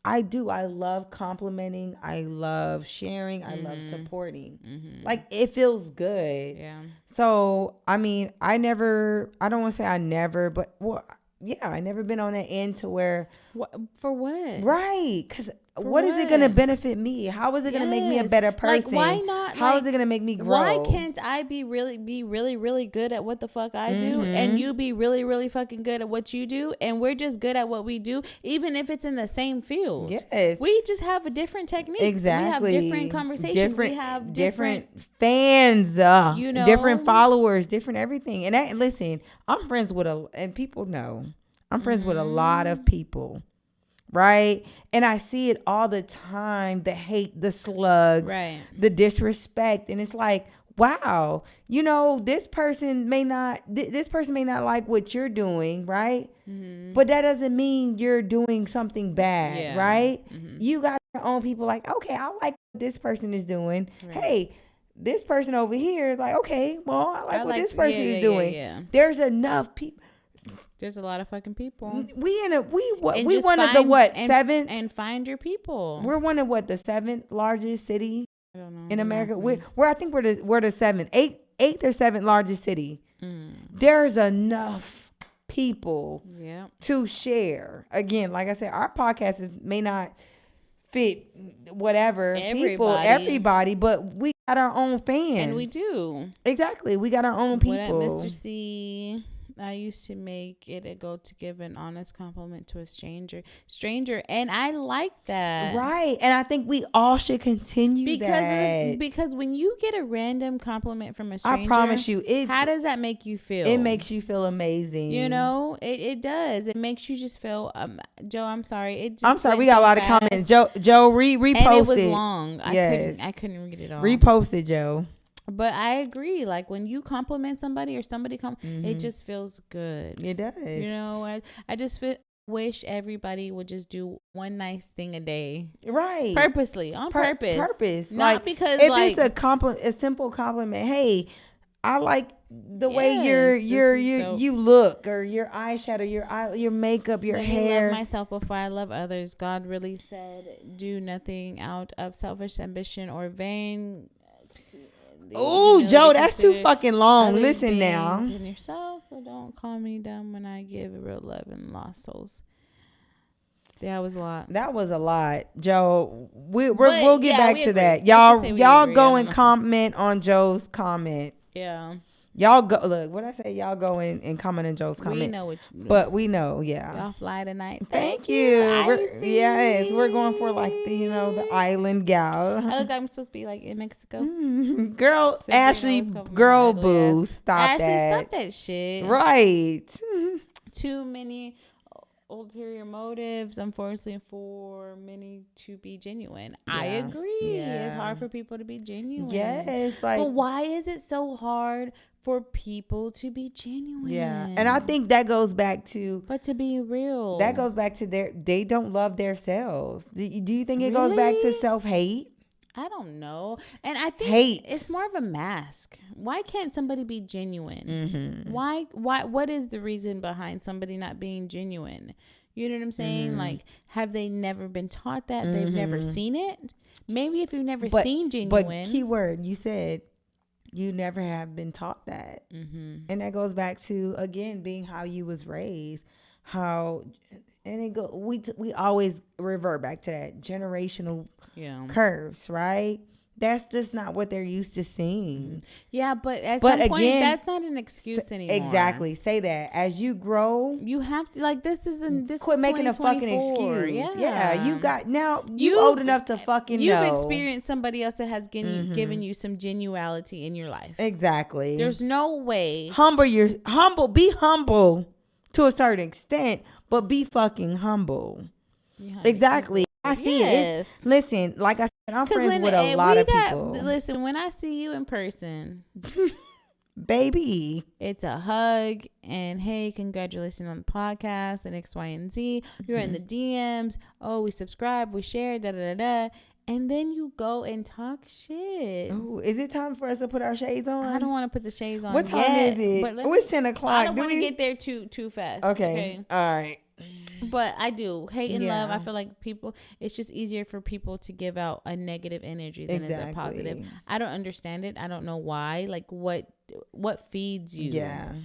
Speaker 2: I do. I love complimenting. I love sharing. I love supporting. Like, it feels good.
Speaker 1: Yeah.
Speaker 2: So, I mean, I don't want to say I never, but I never been on that end to where.
Speaker 1: For what?
Speaker 2: Right. Because what is it going to benefit me? How is it going to make me a better person?
Speaker 1: Like, why not?
Speaker 2: How is it going to make me grow?
Speaker 1: Why can't I be really, really good at what the fuck I do, and you be really, really fucking good at what you do, and we're just good at what we do, even if it's in the same field?
Speaker 2: Yes.
Speaker 1: We just have a different technique.
Speaker 2: Exactly.
Speaker 1: We have different conversations. We have different
Speaker 2: fans, different followers, different everything. And listen, I'm friends with and people know, I'm friends with a lot of people. Right. And I see it all the time. The hate, the slugs, the disrespect. And it's like, wow, this person may not like what you're doing. Right. But that doesn't mean you're doing something bad. Right. You got your own people like, okay, I like what this person is doing. Right. Hey, this person over here is like, okay, well, I like what this person is doing. There's enough people.
Speaker 1: There's a lot of fucking people.
Speaker 2: We one of the seventh,
Speaker 1: and find your people.
Speaker 2: We're one of the seventh largest city in America. I think we're the seventh, eighth or seventh largest city. There's enough people to share. Again, like I said, our podcast may not fit everybody, but we got our own fans,
Speaker 1: and we do.
Speaker 2: Exactly, we got our own people.
Speaker 1: What Mr. C. I used to make it a goal to give an honest compliment to a stranger, and I like that.
Speaker 2: Right, and I think we all should continue that.
Speaker 1: Because when you get a random compliment from a stranger,
Speaker 2: I promise you,
Speaker 1: how does that make you feel?
Speaker 2: It makes you feel amazing.
Speaker 1: It does. It makes you just feel. Joe, I'm sorry.
Speaker 2: I'm sorry. We got a lot of comments. Joe, reposted.
Speaker 1: And it was long. Yes. I couldn't read it all.
Speaker 2: Reposted, Joe.
Speaker 1: But I agree. Like, when you compliment somebody or somebody it just feels good.
Speaker 2: It does.
Speaker 1: I just wish everybody would just do one nice thing a day.
Speaker 2: Right.
Speaker 1: Purposely. On purpose.
Speaker 2: Not
Speaker 1: like, because
Speaker 2: if it's a simple compliment. Hey, I like the way you look, or your eyeshadow, your makeup, your hair.
Speaker 1: I love myself before I love others. God really said, do nothing out of selfish ambition or vain.
Speaker 2: Oh, Joe, that's too fucking long. Listen now.
Speaker 1: In yourself, so don't call me dumb when I give real love and lost souls. That was a lot, Joe. We'll get back to that. Y'all go and comment on Joe's comment. Yeah.
Speaker 2: Y'all go look. What I say? Y'all go in and comment on Joe's comment.
Speaker 1: We know
Speaker 2: but we know, yeah.
Speaker 1: Y'all fly tonight.
Speaker 2: Thank you. We're going for like the island gal.
Speaker 1: I look like I'm supposed to be like in Mexico.
Speaker 2: Girl, Serena, Ashley, girl, boo, stop
Speaker 1: that shit.
Speaker 2: Right.
Speaker 1: Too many ulterior motives, unfortunately, for many to be genuine. Yeah. I agree. Yeah. It's hard for people to be genuine.
Speaker 2: Yes.
Speaker 1: But why is it so hard for people to be genuine?
Speaker 2: Yeah. And I think that goes back to...
Speaker 1: But to be real.
Speaker 2: That goes back to they don't love themselves. Do you think it goes back to self-hate?
Speaker 1: I don't know. And I think it's more of a mask. Why can't somebody be genuine? Mm-hmm. Why, what is the reason behind somebody not being genuine? You know what I'm saying? Mm-hmm. Like, have they never been taught that? Mm-hmm. They've never seen it? Maybe if you've never seen genuine.
Speaker 2: But keyword, you said you never have been taught that. Mm-hmm. And that goes back to, again, being how you was raised. We always revert back to that generational curse, right? That's just not what they're used to seeing.
Speaker 1: Yeah, but at some point, that's not an excuse anymore.
Speaker 2: Exactly. Say that. As you grow,
Speaker 1: you have to, like, this
Speaker 2: quit making a fucking excuse. Yeah, you got, now you old enough to fucking
Speaker 1: you've
Speaker 2: know.
Speaker 1: You've experienced somebody else that has given you some genuality in your life.
Speaker 2: Exactly.
Speaker 1: There's no way.
Speaker 2: Be humble to a certain extent, but be fucking humble. Exactly. I see it. Listen, like I said, I'm friends with a lot of people.
Speaker 1: Listen, when I see you in person,
Speaker 2: baby,
Speaker 1: it's a hug and, hey, congratulations on the podcast and X, Y, and Z. You're in the DMs. Oh, we subscribe, we share, da da da da. And then you go and talk shit.
Speaker 2: Oh, is it time for us to put our shades on?
Speaker 1: I don't want to put the shades on.
Speaker 2: What time is it? It's 10 o'clock. I
Speaker 1: don't want to get there too fast.
Speaker 2: Okay. All right.
Speaker 1: But I do hate and love. I feel like it's just easier for people to give out a negative energy than is a positive. I don't understand it. I don't know why. Like, what feeds you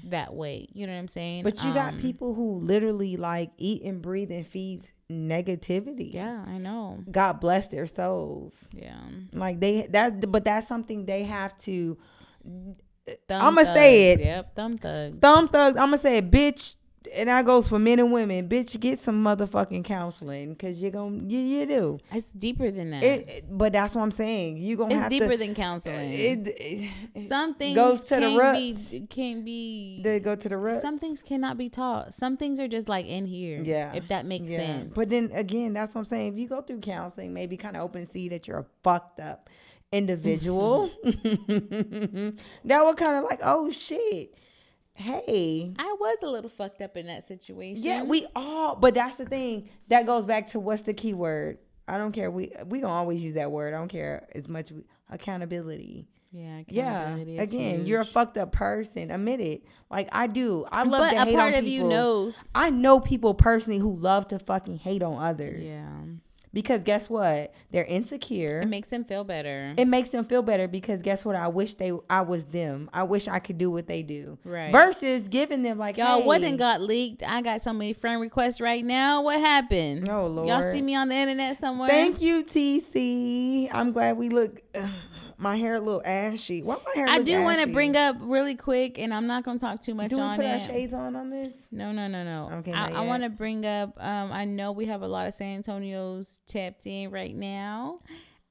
Speaker 1: that way? You know what I'm saying?
Speaker 2: But you got people who literally, like, eat and breathe and feeds negativity.
Speaker 1: Yeah, I know.
Speaker 2: God bless their souls.
Speaker 1: Yeah.
Speaker 2: Like, but that's something they have to. I'm gonna say it.
Speaker 1: Yep, thumb thugs.
Speaker 2: I'm gonna say it, bitch. And that goes for men and women. Bitch, get some motherfucking counseling, because you do. It's
Speaker 1: deeper than that.
Speaker 2: But that's what I'm saying. You gonna have to.
Speaker 1: It's deeper than counseling. Some things
Speaker 2: goes to the roots.
Speaker 1: Can't be.
Speaker 2: They go to the roots.
Speaker 1: Some things cannot be taught. Some things are just like in here.
Speaker 2: Yeah.
Speaker 1: If that makes sense.
Speaker 2: But then again, that's what I'm saying. If you go through counseling, maybe kind of open see that you're a fucked up individual. That would kind of like, oh shit. Hey,
Speaker 1: I was a little fucked up in that situation.
Speaker 2: Yeah, we all. But that's the thing. That goes back to, what's the key word? I don't care. We gonna always use that word. I don't care as much. Accountability.
Speaker 1: Yeah. Accountability.
Speaker 2: Yeah. Again, huge. You're a fucked up person. Admit it. Like, I do. I love
Speaker 1: to hate on people. But a part of you knows.
Speaker 2: I know people personally who love to fucking hate on others.
Speaker 1: Yeah.
Speaker 2: Because guess what? They're insecure.
Speaker 1: It makes them feel better.
Speaker 2: Because guess what? I wish I was them. I wish I could do what they do.
Speaker 1: Right.
Speaker 2: Versus giving them, like,
Speaker 1: y'all,
Speaker 2: hey,
Speaker 1: what done got leaked? I got so many friend requests right now. What happened?
Speaker 2: Oh, Lord.
Speaker 1: Y'all see me on the internet somewhere?
Speaker 2: Thank you, TC. I'm glad we look... my hair a little ashy. Why my hair look ashy?
Speaker 1: I do want to bring up really quick, and I'm not going to talk too much on it.
Speaker 2: Do we put our shades on this?
Speaker 1: No.
Speaker 2: Okay,
Speaker 1: I want to bring up, I know we have a lot of San Antonios tapped in right now.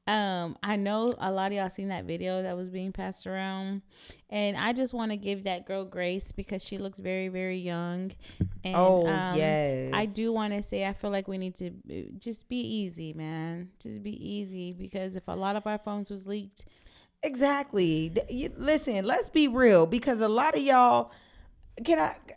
Speaker 1: I know a lot of y'all seen that video that was being passed around, and I just want to give that girl grace because she looks very, very young. And,
Speaker 2: yes.
Speaker 1: I do want to say, I feel like we need to just be easy, man. Just be easy, because if a lot of our phones was leaked.
Speaker 2: Exactly. Listen, let's be real, because a lot of y'all,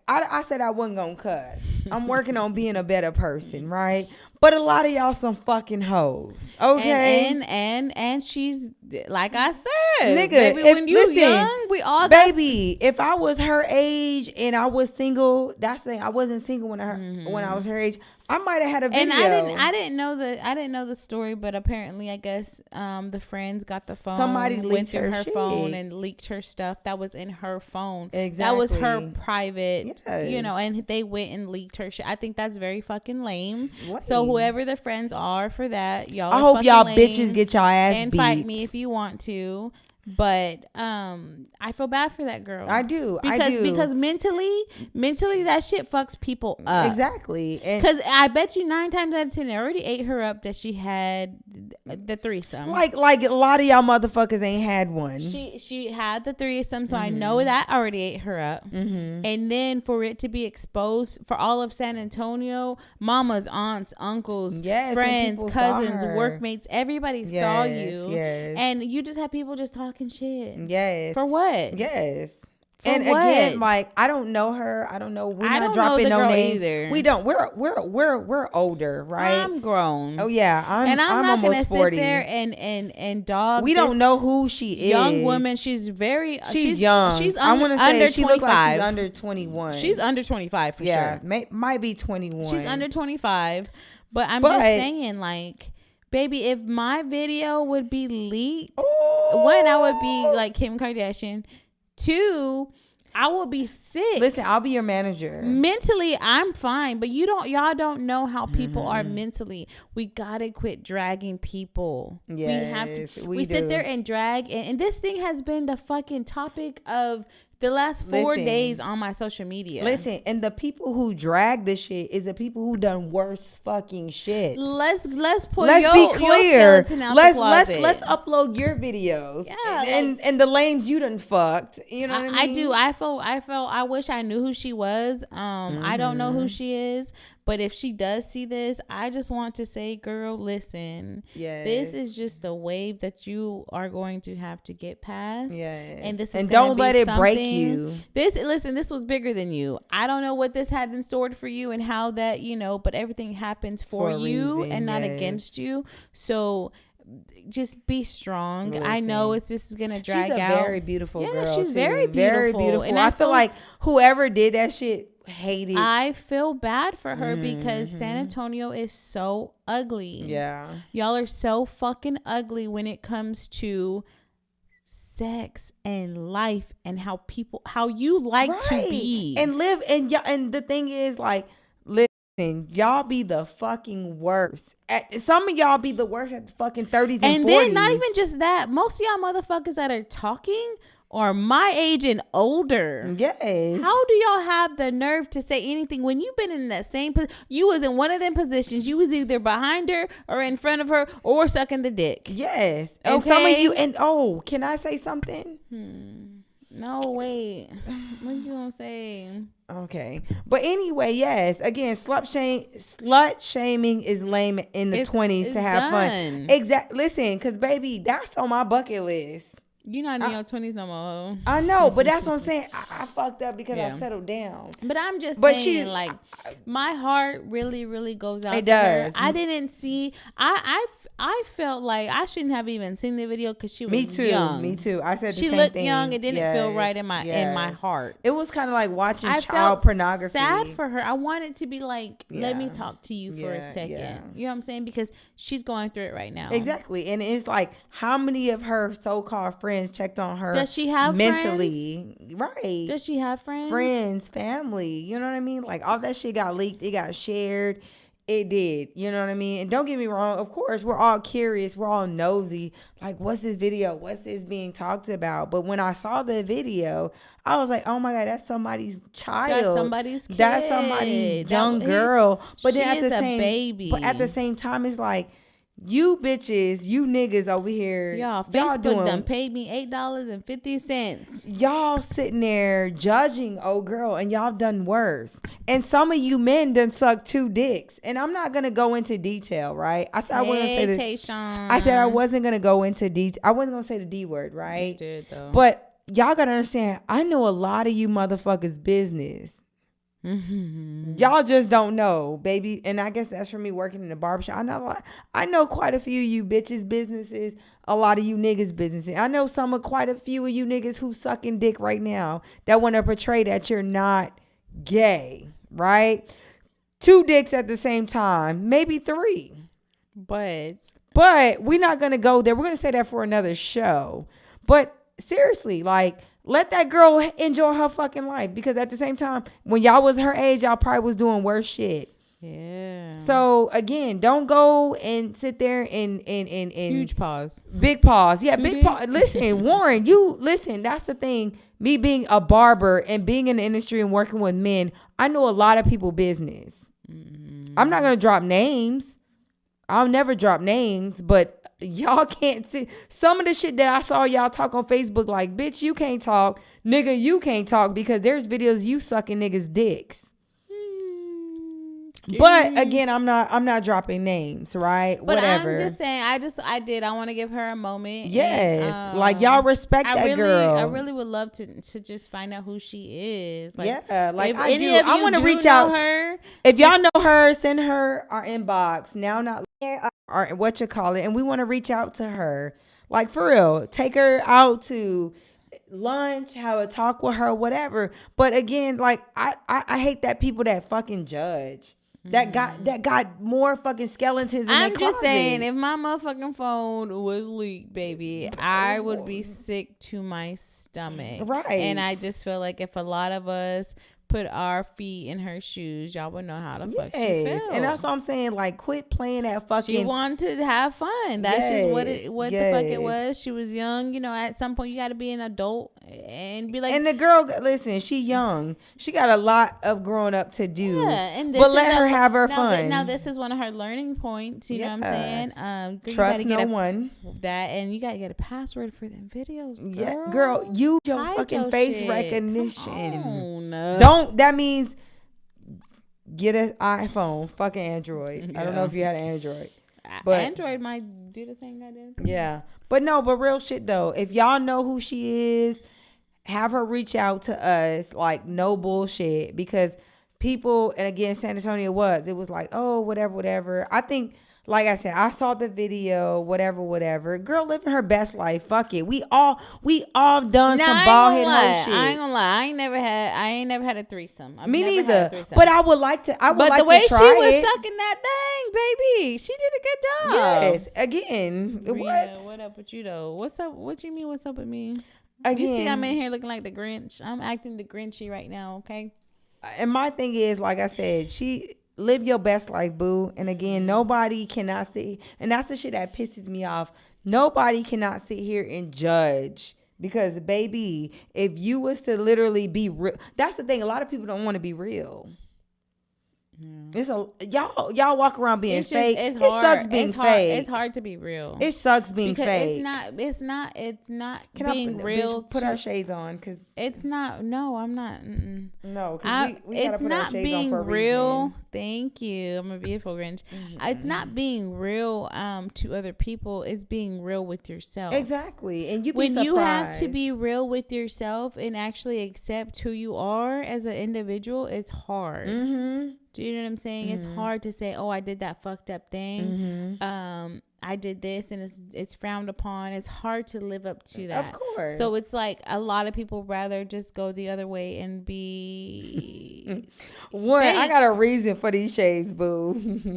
Speaker 2: I said I wasn't gonna cuss. I'm working on being a better person, right? But a lot of y'all some fucking hoes, okay?
Speaker 1: And she's, like I said,
Speaker 2: nigga,
Speaker 1: baby, when you young, we all
Speaker 2: baby. If I was her age and I was single, that's the thing. I wasn't single when I was her age. I might have had a video.
Speaker 1: And I didn't know the story, but apparently, I guess the friends got the phone.
Speaker 2: Somebody went through
Speaker 1: her
Speaker 2: shit.
Speaker 1: phone and leaked her stuff that was in her phone.
Speaker 2: Exactly.
Speaker 1: That was her private,
Speaker 2: yes.
Speaker 1: And they went and leaked her shit. I think that's very fucking lame.
Speaker 2: What?
Speaker 1: So whoever the friends are for that, y'all.
Speaker 2: I hope y'all bitches get y'all ass
Speaker 1: and
Speaker 2: beat.
Speaker 1: Fight me if you want to. But I feel bad for that girl.
Speaker 2: I do.
Speaker 1: Because mentally that shit fucks people up.
Speaker 2: Exactly.
Speaker 1: Because I bet you 9 times out of 10 they already ate her up that she had the threesome.
Speaker 2: Like a lot of y'all motherfuckers ain't had one.
Speaker 1: She had the threesome, so I know that already ate her up. And then for it to be exposed for all of San Antonio, mamas, aunts, uncles, friends, cousins, workmates, everybody saw you.
Speaker 2: Yes.
Speaker 1: And you just have people just talking shit.
Speaker 2: Yes.
Speaker 1: For what?
Speaker 2: Yes.
Speaker 1: For
Speaker 2: and
Speaker 1: what?
Speaker 2: Again, like, I don't know her. I don't know. We're not dropping no name
Speaker 1: either.
Speaker 2: We don't. We're older, right?
Speaker 1: I'm grown.
Speaker 2: Oh yeah, I'm
Speaker 1: not
Speaker 2: almost 40.
Speaker 1: Sit there and dog.
Speaker 2: We don't know who she is.
Speaker 1: Young woman. She's young. She's
Speaker 2: I want to say
Speaker 1: under
Speaker 2: she
Speaker 1: 25.
Speaker 2: looks like she's under 21.
Speaker 1: She's under 25 for sure.
Speaker 2: Might be 21.
Speaker 1: She's under 25. But I'm just saying, like, baby, if my video would be leaked, one, I would be like Kim Kardashian. 2, I will be sick.
Speaker 2: Listen, I'll be your manager.
Speaker 1: Mentally, I'm fine, but y'all don't know how people are mentally. We gotta quit dragging people.
Speaker 2: Yes,
Speaker 1: we have to. We sit there and drag, and this thing has been the fucking topic of the last 4 days on my social media.
Speaker 2: Listen, and the people who drag this shit is the people who done worse fucking shit.
Speaker 1: Let's be
Speaker 2: clear.
Speaker 1: Let's
Speaker 2: upload your videos.
Speaker 1: Yeah,
Speaker 2: and the lames you done fucked. You know what I mean?
Speaker 1: I do. I wish I knew who she was. I don't know who she is. But if she does see this, I just want to say, girl, listen.
Speaker 2: Yes.
Speaker 1: This is just a wave that you are going to have to get past.
Speaker 2: Yes.
Speaker 1: And this is
Speaker 2: and don't let it break you.
Speaker 1: This was bigger than you. I don't know what this had in store for you and how that, but everything happens for you reason, and not against you. So just be strong. Listen. I know this is gonna drag out.
Speaker 2: She's a very beautiful girl.
Speaker 1: Yeah, she's very beautiful.
Speaker 2: And I feel like whoever did that shit hated.
Speaker 1: I feel bad for her because San Antonio is so ugly.
Speaker 2: Yeah,
Speaker 1: y'all are so fucking ugly when it comes to sex and life and how you like to be
Speaker 2: and live. And the thing is, like, listen, y'all be the fucking worst. Some of y'all be the worst at the fucking 30s and 40s. And then
Speaker 1: not even just that. Most of y'all motherfuckers that are talking are my age and older.
Speaker 2: Yes.
Speaker 1: How do y'all have the nerve to say anything when you've been in that same position? You was in one of them positions. You was either behind her or in front of her or sucking the dick.
Speaker 2: Yes. And okay. Some of you, and can I say something?
Speaker 1: No, wait. What you gonna say?
Speaker 2: Okay. But anyway, yes. Again, slut shaming is lame in the 20s to have fun. Exactly. Listen, because baby, that's on my bucket list.
Speaker 1: You're not in your 20s no more.
Speaker 2: I know, but that's what I'm saying. I fucked up because I settled down.
Speaker 1: But I'm just saying, my heart really, really goes out to her. I didn't see. I felt like I shouldn't have even seen the video because she was young.
Speaker 2: Me too. I said the
Speaker 1: she
Speaker 2: same
Speaker 1: looked
Speaker 2: thing.
Speaker 1: young. It didn't feel right in my heart.
Speaker 2: It was kind of like watching child
Speaker 1: felt
Speaker 2: pornography.
Speaker 1: Sad for her. I wanted to be like, let me talk to you for a second.
Speaker 2: Yeah.
Speaker 1: You know what I'm saying? Because she's going through it right now.
Speaker 2: Exactly. And it's like, how many of her so-called friends checked on her?
Speaker 1: Does she have
Speaker 2: mentally?
Speaker 1: Friends?
Speaker 2: Right.
Speaker 1: Does she have friends?
Speaker 2: Friends, family. You know what I mean? Like, all that shit got leaked. It got shared. It did. You know what I mean? And don't get me wrong. Of course, we're all curious. We're all nosy. Like, what's this video? What's this being talked about? But when I saw the video, I was like, oh my God, that's somebody's child.
Speaker 1: That's somebody's kid.
Speaker 2: That's somebody's young girl. But then
Speaker 1: at
Speaker 2: the same time, it's like, you bitches, you niggas over here.
Speaker 1: Facebook done paid me $8.50.
Speaker 2: Y'all sitting there judging old girl, and y'all done worse. And some of you men done sucked 2 dicks. And I'm not gonna go into detail, right? I said I wasn't gonna go into detail. I wasn't gonna say the D word, right?
Speaker 1: You did though.
Speaker 2: But y'all gotta understand, I know a lot of you motherfuckers' business. Y'all just don't know, baby. And I guess that's for me working in the barbershop. I know quite a few of you bitches businesses, a lot of you niggas businesses. I know quite a few of you niggas who sucking dick right now that want to portray that you're not gay, right? 2 dicks at the same time, maybe 3. But we're not gonna go there. We're gonna say that for another show. But seriously, like, let that girl enjoy her fucking life, because at the same time, when y'all was her age, y'all probably was doing worse shit.
Speaker 1: Yeah.
Speaker 2: So again, don't go and sit there and
Speaker 1: huge pause.
Speaker 2: Big pause. Yeah, big pause. Listen, Warren, listen, that's the thing. Me being a barber and being in the industry and working with men, I know a lot of people business. I'm not gonna drop names. I'll never drop names, but y'all can't see some of the shit that I saw y'all talk on Facebook. Like, bitch, you can't talk, nigga, you can't talk, because there's videos you sucking niggas' dicks. But again, I'm not dropping names, right?
Speaker 1: But
Speaker 2: whatever.
Speaker 1: I'm just saying, I want to give her a moment.
Speaker 2: Yes, and, like, y'all respect that girl.
Speaker 1: I really would love to just find out who she is. Like,
Speaker 2: yeah, like, I want to reach out.
Speaker 1: Her,
Speaker 2: if y'all know her, send her our inbox now. Not or what you call it, and we want to reach out to her. Like, for real, take her out to lunch, have a talk with her, whatever. But again, like, I hate that people that fucking judge. that got more fucking skeletons in their closet. I'm just saying,
Speaker 1: if my motherfucking phone was leaked, baby, I would be sick to my stomach.
Speaker 2: Right.
Speaker 1: And I just feel like if a lot of us put our feet in her shoes, y'all would know how the fuck she felt.
Speaker 2: And that's what I'm saying. Like, quit playing that fucking.
Speaker 1: She wanted to have fun. That's just what the fuck it was. She was young. You know, at some point you got to be an adult and be like.
Speaker 2: And the girl, listen, she young. She got a lot of growing up to do.
Speaker 1: Yeah, and
Speaker 2: but let her have her fun.
Speaker 1: Now this is one of her learning points. You know what I'm saying?
Speaker 2: Trust no one.
Speaker 1: That, and you gotta get a password for them videos. Girl.
Speaker 2: Yeah, girl, use your fucking face recognition.
Speaker 1: Don't.
Speaker 2: That means get an iPhone. Fucking Android. Yeah. I don't know if you had an Android. But
Speaker 1: Android might do the same goddamn thing.
Speaker 2: Yeah. But real shit though. If y'all know who she is, have her reach out to us. Like, no bullshit. Because people, and again, San Antonio it was like, oh, whatever. I think, like I said, I saw the video, whatever. Girl living her best life. Fuck it. We all done some bald head hoe shit.
Speaker 1: I ain't gonna lie. I ain't never had a threesome.
Speaker 2: Me neither. But I would like to. But the way she
Speaker 1: was sucking that thing, baby, she did a good job.
Speaker 2: Yes. Again,
Speaker 1: Rita, what up with you though? What's up? What you mean? What's up with me? Again, you see, I'm in here looking like the Grinch. I'm acting the Grinchy right now. Okay.
Speaker 2: And my thing is, like I said, live your best life, boo. And again, nobody cannot sit, and that's the shit that pisses me off. Nobody cannot sit here and judge, because baby, if you was to literally be real, that's the thing. A lot of people don't want to be real. It's y'all walk around being fake. It sucks being fake.
Speaker 1: It's hard to be real.
Speaker 2: It sucks being fake.
Speaker 1: It's not being real.
Speaker 2: Put our shades on, because
Speaker 1: it's not. No, I'm not.
Speaker 2: No, because we gotta put our shades on for a reason. It's not
Speaker 1: being real. Thank you. I'm a beautiful Grinch. It's not being real to other people. It's being real with yourself.
Speaker 2: Exactly. And
Speaker 1: when you have to be real with yourself and actually accept who you are as an individual, it's hard. Do you know what I'm saying? It's hard to say, oh, I did that fucked up thing. I did this and it's frowned upon. It's hard to live up to that.
Speaker 2: Of course.
Speaker 1: So it's like a lot of people rather just go the other way and be
Speaker 2: fake. I got a reason for these shades, boo.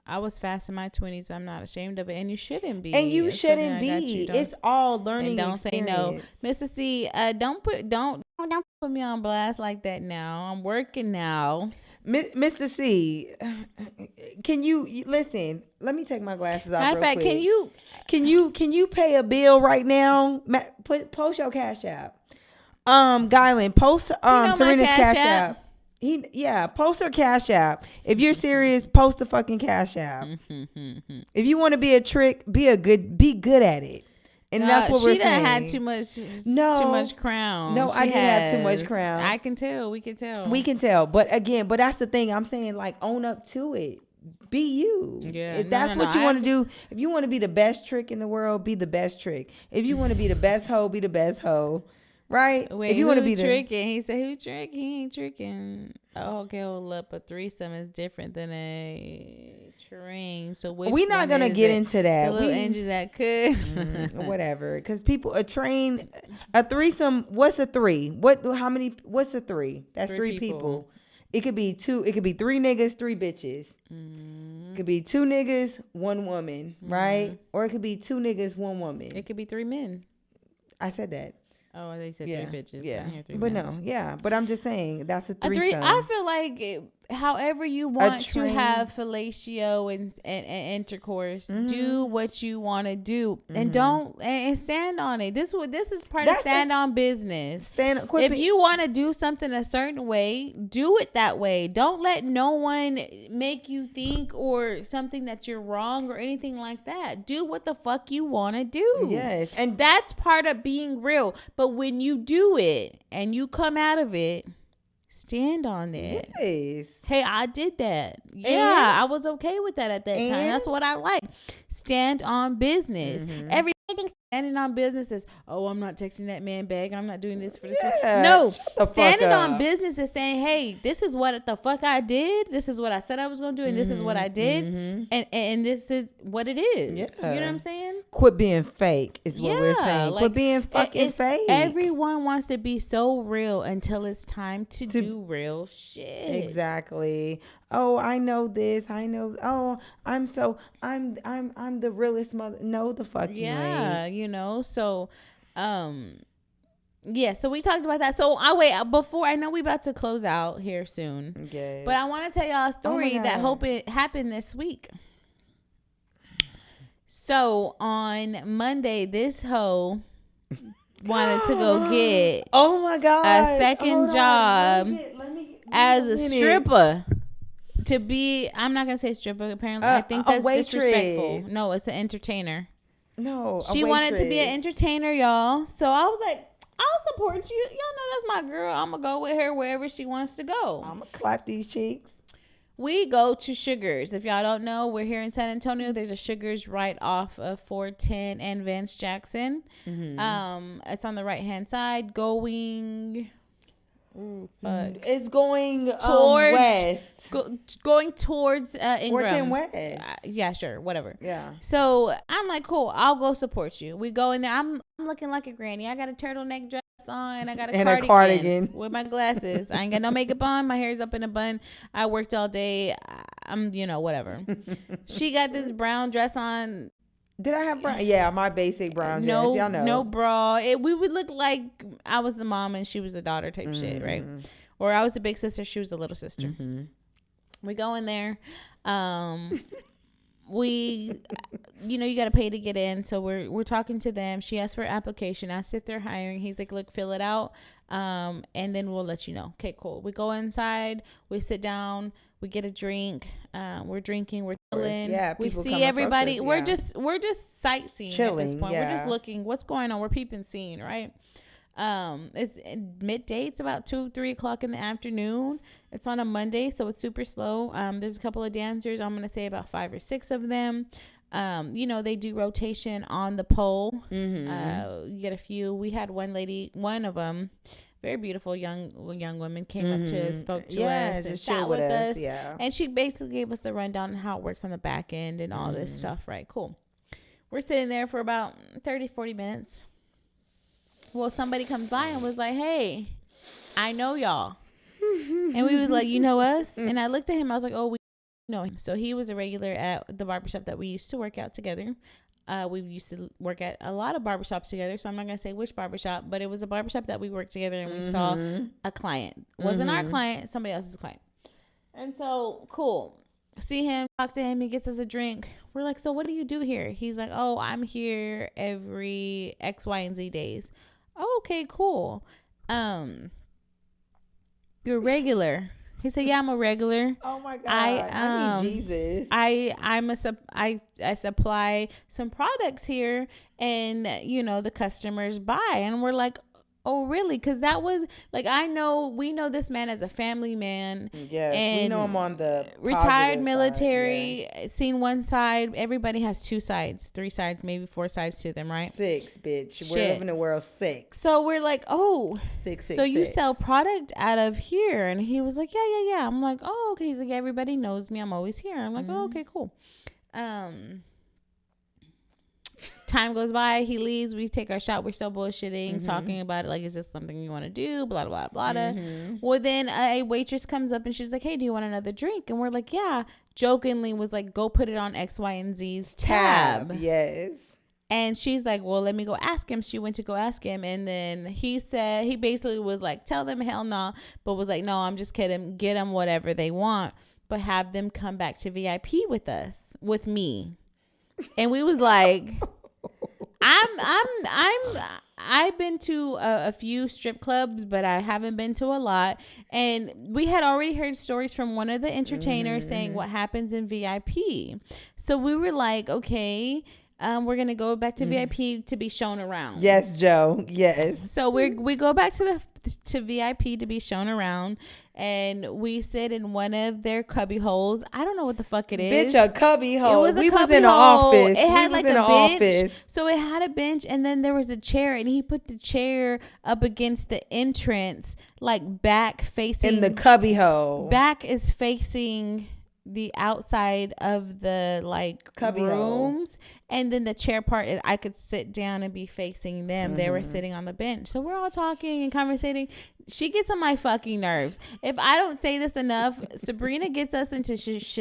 Speaker 1: I was fast in my 20s. I'm not ashamed of it, and you shouldn't be.
Speaker 2: And you shouldn't be. It's all learning.
Speaker 1: And don't
Speaker 2: experience.
Speaker 1: Say no, Mr. C. Don't put me on blast like that. Now I'm working now.
Speaker 2: Mr. C, can you listen? Let me take my glasses off.
Speaker 1: Matter of fact,
Speaker 2: quick. Can you pay a bill right now? Post your Cash App. Gylan, post Serena's Cash App. Post her Cash App. If you're serious, post the fucking Cash App. If you want to be a trick, be good at it. And that's what we're saying. She done had
Speaker 1: too much crown.
Speaker 2: No, I didn't have too much crown.
Speaker 1: I can tell. We can
Speaker 2: tell. But that's the thing. I'm saying, like, own up to it. Be you.
Speaker 1: Yeah.
Speaker 2: If that's what you want to do, if you want to be the best trick in the world, be the best trick. If you want to be the best hoe, be the best hoe. Right?
Speaker 1: Wait, if you want to be tricking, he said, who tricking? He ain't tricking. Oh, okay, hold up. A threesome is different than a string. So we're not gonna get into that. The little engine that could,
Speaker 2: whatever. Because a threesome. What's a three? What's a three? That's three people. It could be two. It could be three niggas, three bitches. It could be two niggas, one woman, right? Or it could be two niggas, one woman.
Speaker 1: It could be three men.
Speaker 2: I said that.
Speaker 1: Oh, they said three bitches.
Speaker 2: Yeah,
Speaker 1: three
Speaker 2: but
Speaker 1: men.
Speaker 2: but I'm just saying that's a threesome.
Speaker 1: I feel like however you want to have fellatio and intercourse, do what you want to do, and don't stand on it. This is part of stand on business. If you want to do something a certain way, do it that way. Don't let no one make you think or something that you're wrong or anything like that. Do what the fuck you want to do.
Speaker 2: Yes,
Speaker 1: and that's part of being real. But when you do it and you come out of it, stand on it.
Speaker 2: Yes.
Speaker 1: Hey, I did that. Yeah, I was okay with that at that time. That's what I like. Stand on business. Everything Standing on business is, oh, I'm not texting that man back. I'm not doing this for this. No, standing on business is saying, hey, this is what the fuck I did. This is what I said I was going to do. And this is what I did. And this is what it is. Yeah. You know what I'm saying?
Speaker 2: Quit being fake is what we're saying. Like, quit being fucking fake.
Speaker 1: Everyone wants to be so real until it's time to do real shit.
Speaker 2: Exactly. Oh, I know this. I know. Oh, I'm the realest mother. No, the fuck you ain't.
Speaker 1: Yeah, you know. So, yeah. So we talked about that. So I wait before. I know we about to close out here soon. Okay. But I want to tell y'all a story that hope it happened this week. So on Monday, this hoe wanted to go get
Speaker 2: oh my god
Speaker 1: a second job as a stripper. To be, I'm not gonna say stripper. Apparently, I think that's disrespectful. No, it's an entertainer.
Speaker 2: No,
Speaker 1: she wanted to be an entertainer, y'all. So I was like, I'll support you. Y'all know that's my girl. I'm gonna go with her wherever she wants to go.
Speaker 2: I'm gonna clap these cheeks.
Speaker 1: We go to Sugars. If y'all don't know, we're here in San Antonio. There's a Sugars right off of 410 and Vance Jackson. Mm-hmm. It's on the right hand side, going. Ooh, fuck.
Speaker 2: It's going towards west.
Speaker 1: Going towards Ingram.
Speaker 2: 410 West.
Speaker 1: Yeah, sure, whatever.
Speaker 2: Yeah.
Speaker 1: So I'm like, cool. I'll go support you. We go in there. I'm looking like a granny. I got a turtleneck dress on. I got a cardigan with my glasses. I ain't got no makeup on. My hair's up in a bun. I worked all day. I'm, whatever. She got this brown dress on.
Speaker 2: Did I have brown? Yeah, my basic brown dress. Y'all know.
Speaker 1: No bra. We would look like I was the mom and she was the daughter type shit, right? Or I was the big sister, she was the little sister. Mm-hmm. We go in there. We, you got to pay to get in. So we're talking to them. She asked for an application. I sit there hiring. He's like, look, fill it out. And then we'll let you know. Okay, cool. We go inside. We sit down. We get a drink. We're drinking. We're chilling. Yeah, we see everybody. We're just sightseeing chilling, at this point. Yeah. We're just looking. What's going on? We're peeping, seeing, right? It's midday. It's about 2-3 o'clock in the afternoon. It's on a Monday, so it's super slow. There's a couple of dancers. I'm gonna say about 5 or 6 of them. They do rotation on the pole. Mm-hmm. You get a few. We had one of them, very beautiful young woman, came up to us, spoke to us, and sat with us. Yeah. And she basically gave us a rundown on how it works on the back end and all this stuff. Right, cool. We're sitting there for about 30-40 minutes. Well, somebody comes by and was like, hey, I know y'all. And we was like, you know us? And I looked at him. I was like, oh, we know him. So he was a regular at the barbershop that we used to work out together. We used to work at a lot of barbershops together. So I'm not going to say which barbershop, but it was a barbershop that we worked together and we saw a client. It wasn't our client, somebody else's client. And so, cool. See him, talk to him. He gets us a drink. We're like, so what do you do here? He's like, oh, I'm here every X, Y, and Z days. Oh, okay, cool. You're regular. He said, yeah, I'm a regular.
Speaker 2: Oh my God. I need Jesus.
Speaker 1: I supply some products here and the customers buy, and we're like, oh, really? Because that was like, we know this man as a family man.
Speaker 2: Yes, and we know him on the
Speaker 1: retired military. Yeah. Seen one side. Everybody has 2 sides, 3 sides, maybe 4 sides to them, right?
Speaker 2: 6, bitch. Shit. We're living in the world 6.
Speaker 1: So we're like, oh,
Speaker 2: 6.
Speaker 1: So you sell product out of here? And he was like, yeah. I'm like, oh, okay. He's like, everybody knows me. I'm always here. I'm like, oh, okay, cool. Time goes by, he leaves, we take our shot, we're still bullshitting, talking about it like, is this something you want to do, blah blah blah blah. Well, then a waitress comes up and she's like, hey, do you want another drink? And we're like, yeah. Jokingly was like, go put it on X, Y, and Z's tab.
Speaker 2: Yes.
Speaker 1: And she's like, well, let me go ask him. She went to go ask him, and then he basically was like, tell them hell no, but was like, no, I'm just kidding, get them whatever they want, but have them come back to VIP with me. And we was like, I've been to a few strip clubs, but I haven't been to a lot. And we had already heard stories from one of the entertainers saying what happens in VIP. So we were like, okay, we're gonna go back to VIP to be shown around.
Speaker 2: Yes, Joe. Yes.
Speaker 1: So we go back to VIP to be shown around, and we sit in one of their cubby holes. I don't know what the fuck it is.
Speaker 2: Bitch, a cubby hole.
Speaker 1: It was
Speaker 2: we was in the office.
Speaker 1: It had
Speaker 2: like
Speaker 1: a bench. So it had a bench, and then there was a chair, and he put the chair up against the entrance, like back facing.
Speaker 2: In the cubby hole.
Speaker 1: Back is facing the outside of the like
Speaker 2: cubby
Speaker 1: rooms hole. And then the chair part, I could sit down and be facing them. They were sitting on the bench, so we're all talking and conversating. She gets on my fucking nerves. If I don't say this enough, Sabrina gets us into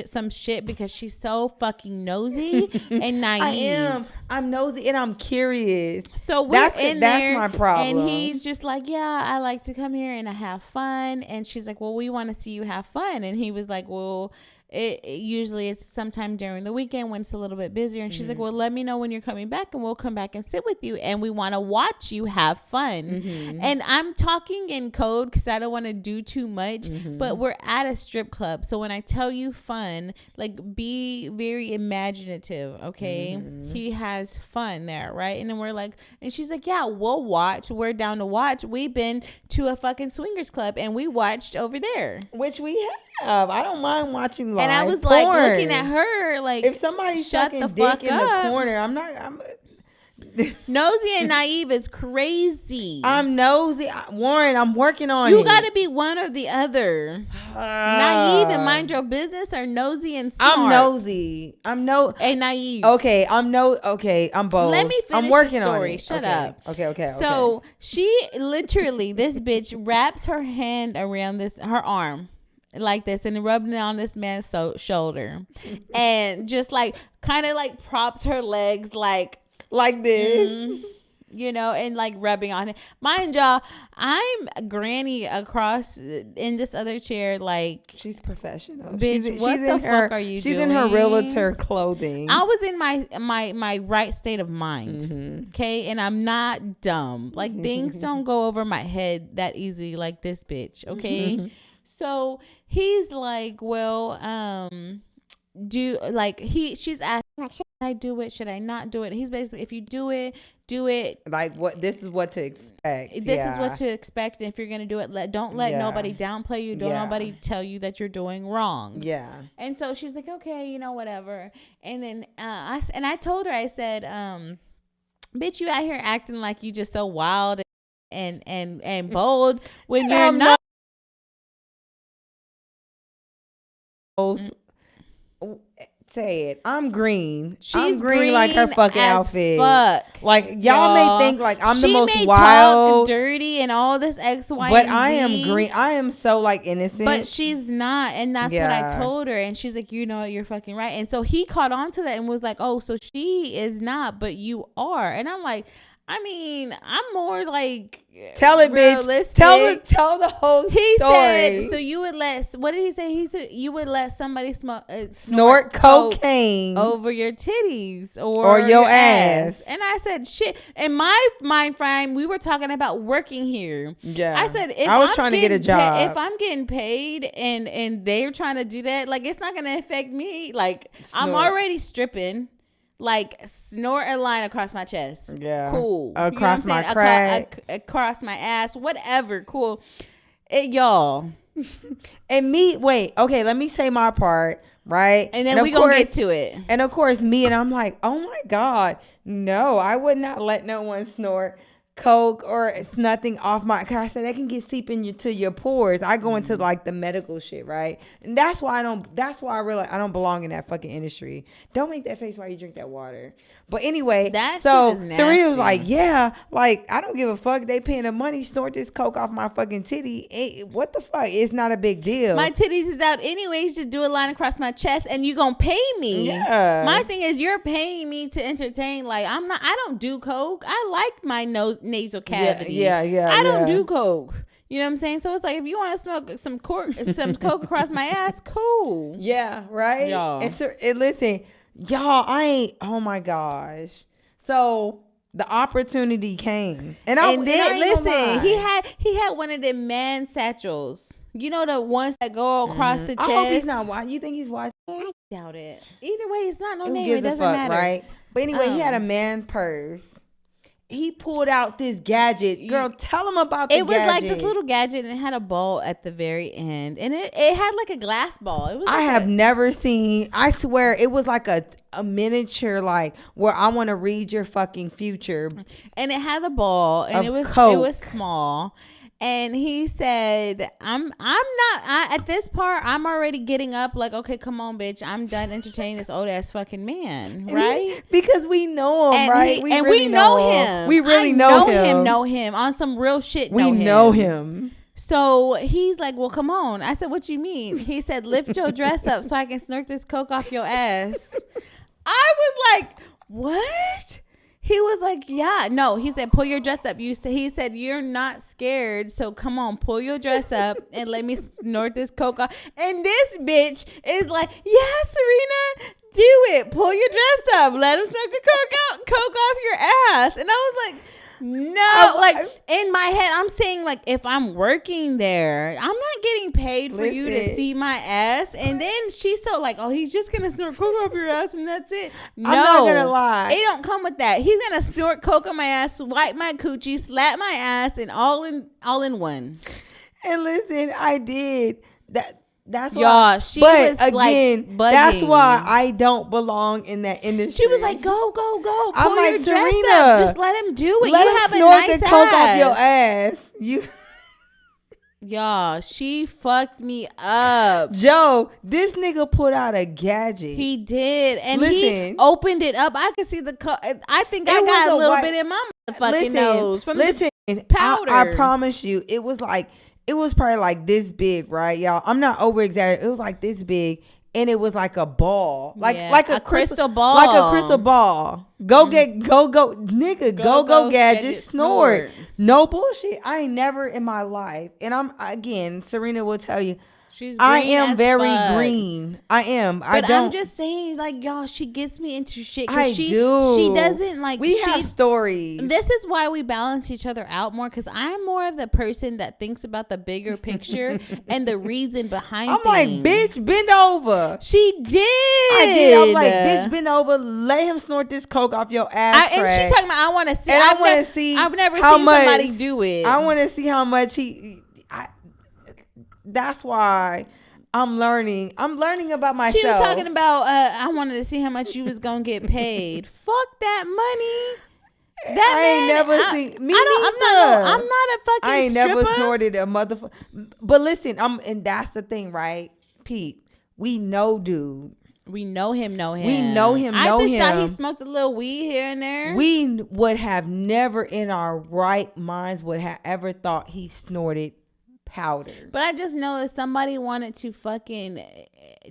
Speaker 1: some shit because she's so fucking nosy and naive.
Speaker 2: I'm nosy and I'm curious.
Speaker 1: So we're in there.
Speaker 2: That's my problem.
Speaker 1: And he's just like, yeah, I like to come here and I have fun. And she's like, well, we want to see you have fun. And he was like, well, it usually it's sometime during the weekend when it's a little bit busier. And she's like, well, let me know when you're coming back and we'll come back and sit with you. And we want to watch you have fun. And I'm talking in code because I don't want to do too much, but we're at a strip club. So when I tell you fun, like be very imaginative. Okay. He has fun there. Right. And then we're like, and she's like, yeah, we'll watch. We're down to watch. We've been to a fucking swingers club and we watched over there.
Speaker 2: Which we have. I don't mind watching live
Speaker 1: and I was
Speaker 2: porn.
Speaker 1: Like looking at her like,
Speaker 2: if somebody's sucking dick in the corner, I'm
Speaker 1: nosy and naive is crazy.
Speaker 2: I'm nosy, Warren. I'm working on
Speaker 1: it. You got to be one or the other. Naive and mind your business, or nosy and smart.
Speaker 2: I'm nosy. I'm
Speaker 1: naive.
Speaker 2: Okay, I'm both.
Speaker 1: Let me finish
Speaker 2: I'm working
Speaker 1: the story.
Speaker 2: On it.
Speaker 1: Shut
Speaker 2: up. Okay.
Speaker 1: So she literally, this bitch wraps her hand around her arm like this and rubbing it on this man's shoulder and just like kind of like props her legs like
Speaker 2: this,
Speaker 1: you know, and like rubbing on it. Mind y'all, I'm granny across in this other chair. Like
Speaker 2: she's professional.
Speaker 1: Bitch, what the fuck are you doing?
Speaker 2: She's in her realtor clothing.
Speaker 1: I was in my right state of mind. Okay. And I'm not dumb. Like things don't go over my head that easy like this bitch. Okay. So he's like, well, she's asking, like, should I do it? Should I not do it? And he's basically, if you do it.
Speaker 2: Like what? This is what to expect.
Speaker 1: This is what to expect. And if you're gonna do it, don't let nobody downplay you. Don't nobody tell you that you're doing wrong.
Speaker 2: Yeah.
Speaker 1: And so she's like, okay, you know, whatever. And then I told her, I said, bitch, you out here acting like you just so wild and bold when you're not.
Speaker 2: Say it. I'm green. I'm green like her fucking outfit. Like y'all may think like I'm the most wild,
Speaker 1: talk dirty, and all this X, Y,
Speaker 2: but
Speaker 1: and
Speaker 2: I
Speaker 1: Z.
Speaker 2: am green. I am so like innocent.
Speaker 1: But she's not, and that's what I told her. And she's like, you know, you're fucking right. And so he caught on to that and was like, oh, so she is not, but you are. And I'm like, I mean, I'm more like
Speaker 2: tell it,
Speaker 1: realistic.
Speaker 2: Bitch. Tell the whole story.
Speaker 1: He said, so you would let, what did he say? He said you would let somebody
Speaker 2: snort cocaine
Speaker 1: over your titties or
Speaker 2: your ass.
Speaker 1: And I said, shit. In my mind frame, we were talking about working here.
Speaker 2: Yeah.
Speaker 1: I said, if
Speaker 2: I was trying to get a job.
Speaker 1: If I'm getting paid and they're trying to do that, like it's not going to affect me. Like I'm already stripping. Like snort a line across my chest.
Speaker 2: Yeah.
Speaker 1: Cool.
Speaker 2: Across my crack.
Speaker 1: Across my ass. Whatever. Cool. Y'all.
Speaker 2: And me, wait. Okay, let me say my part. Right.
Speaker 1: And then we gonna get to it.
Speaker 2: And of course me, and I'm like, oh my God. No, I would not let no one snort coke or it's nothing off my, cause I said that can get seep into your pores. I go into like the medical shit, right? And that's why I realize I don't belong in that fucking industry. Don't make that face while you drink that water. But anyway, so Serena was like, yeah, like I don't give a fuck. They paying the money, snort this coke off my fucking titty. What the fuck? It's not a big deal.
Speaker 1: My titties is out anyways. Just do a line across my chest and you gonna pay me.
Speaker 2: Yeah.
Speaker 1: My thing is you're paying me to entertain. Like I don't do coke. I like my nasal cavity.
Speaker 2: Yeah.
Speaker 1: I don't do coke. You know what I'm saying? So it's like if you want to smoke some coke across my ass, cool.
Speaker 2: Yeah, right.
Speaker 1: Y'all.
Speaker 2: Listen, y'all. Oh my gosh. So the opportunity came, and then
Speaker 1: listen, he had one of them man satchels. You know the ones that go across the chest.
Speaker 2: I hope he's not watching. You think he's watching?
Speaker 1: I doubt it. Either way, it's not no
Speaker 2: Who
Speaker 1: name.
Speaker 2: gives
Speaker 1: It doesn't
Speaker 2: a fuck,
Speaker 1: matter.
Speaker 2: Right. But anyway, he had a man purse. He pulled out this gadget. Girl, tell him about the gadget.
Speaker 1: It was like this little gadget, and it had a ball at the very end. And it had like a glass ball. It was
Speaker 2: I have never seen, I swear, it was like a miniature, like, where I want to read your fucking future.
Speaker 1: And it had a ball, and it was small. And he said, I'm not, at this part, I'm already getting up like, okay, come on, bitch. I'm done entertaining this old ass fucking man, right?
Speaker 2: Because we know him, right?
Speaker 1: We really know him.
Speaker 2: We really know
Speaker 1: him on some real shit.
Speaker 2: We know him.
Speaker 1: So he's like, well, come on. I said, what you mean? He said, lift your dress up so I can snort this coke off your ass. I was like, what? He was like, yeah. No, he said, pull your dress up. He said, you're not scared. So come on, pull your dress up and let me snort this coke off. And this bitch is like, yeah, Serena, do it. Pull your dress up. Let him snort the coke off your ass. And I was like, no, like in my head, I'm saying, like, if I'm working there, I'm not getting paid for you to see my ass. And then she's so like, oh, he's just gonna snort coke off your ass and that's it. No,
Speaker 2: I'm not gonna lie,
Speaker 1: it don't come with that. He's gonna snort coke on my ass, swipe my coochie, slap my ass, and all in one.
Speaker 2: And listen, I did that. That's why,
Speaker 1: y'all, she was
Speaker 2: again,
Speaker 1: like,
Speaker 2: that's why I don't belong in that industry.
Speaker 1: She was like, go. Pull
Speaker 2: I'm like,
Speaker 1: your dress
Speaker 2: Serena,
Speaker 1: up. Just let him do it.
Speaker 2: Let
Speaker 1: you
Speaker 2: him
Speaker 1: have
Speaker 2: snort
Speaker 1: a nice
Speaker 2: the
Speaker 1: ass.
Speaker 2: coke off your ass.
Speaker 1: Y'all, she fucked me up.
Speaker 2: Joe, this nigga put out a gadget.
Speaker 1: He did. And he opened it up. I could see the I think I got a little bit in my motherfucking nose from the powder.
Speaker 2: I promise you, it was probably like this big, right, y'all? I'm not over exaggerating. It was like this big, and it was like a ball, like a crystal ball, like a crystal ball. Go nigga, go gadget, snort. No bullshit. I ain't never in my life, and Serena will tell you. I am very green. I am.
Speaker 1: I'm just saying, like, y'all, she gets me into shit. She doesn't like.
Speaker 2: We have stories.
Speaker 1: This is why we balance each other out more. Because I'm more of the person that thinks about the bigger picture and the reason behind.
Speaker 2: I'm like, bitch, bend over.
Speaker 1: She did.
Speaker 2: I did. I'm like, bitch, bend over. Let him snort this coke off your ass.
Speaker 1: And she talking about, I want to see.
Speaker 2: And I want to see.
Speaker 1: I've never seen somebody do it.
Speaker 2: I want to see how much he. That's why I'm learning. I'm learning about myself.
Speaker 1: She was talking about, I wanted to see how much you was going to get paid. Fuck that money. That
Speaker 2: I ain't never seen. Me
Speaker 1: I'm not a fucking
Speaker 2: I ain't
Speaker 1: stripper.
Speaker 2: never snorted a motherfucker. But listen, and that's the thing, right? Pete, we know dude.
Speaker 1: We know him.
Speaker 2: We know him.
Speaker 1: I just thought he smoked a little weed here and there.
Speaker 2: We would have never in our right minds would have ever thought he snorted powder.
Speaker 1: But I just know if somebody wanted to fucking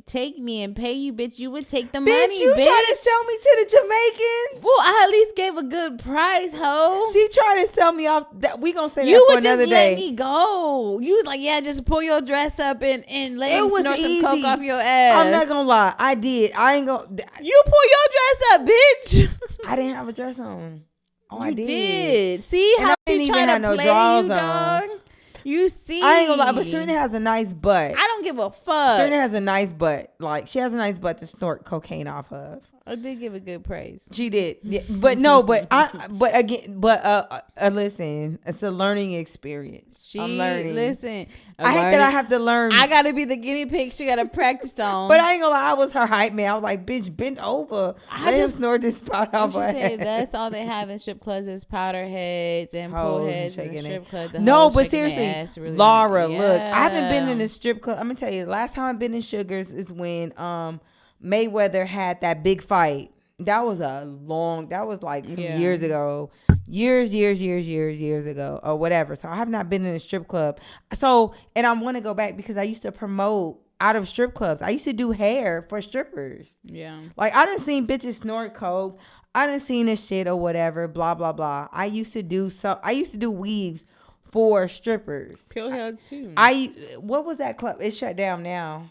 Speaker 1: take me and pay you, bitch, you would take the money, bitch.
Speaker 2: You trying to sell me to the Jamaicans?
Speaker 1: Well, I at least gave a good price, ho.
Speaker 2: She trying to sell me off. That we gonna say that for another day. You would just let
Speaker 1: me go. You was like, yeah, just pull your dress up and let him snort some coke off your ass.
Speaker 2: I'm not gonna lie, I did. I ain't gonna.
Speaker 1: You pull your dress up, bitch.
Speaker 2: I didn't have a dress on. Oh, I
Speaker 1: did. See how she trying to play you, dog? You see,
Speaker 2: I ain't gonna lie, but Serena has a nice butt.
Speaker 1: I don't give a fuck.
Speaker 2: Serena has a nice butt. Like, she has a nice butt to snort cocaine off of.
Speaker 1: I did give a good praise.
Speaker 2: She did, yeah, but listen, it's a learning experience. I'm learning.
Speaker 1: Listen,
Speaker 2: I hate that I have to learn.
Speaker 1: I gotta be the guinea pig. She gotta practice on.
Speaker 2: But I ain't gonna lie, I was her hype man. I was like, bitch, bend over. Let him snort this pot off her head.
Speaker 1: That's all they have in strip clubs is powder heads and pull heads in the strip club.
Speaker 2: No, but seriously, really, Laura, look, I haven't been in a strip club. I'm gonna tell you, the last time I've been in Sugars is when Mayweather had that big fight. That was like some years ago. Years ago or whatever. So I have not been in a strip club. So, and I want to go back because I used to promote out of strip clubs. I used to do hair for strippers. Yeah. Like, I done seen bitches snort coke. I done seen this shit or whatever, blah, blah, blah. I used to do weaves for strippers.
Speaker 1: Pillheads too.
Speaker 2: What was that club? It's shut down now.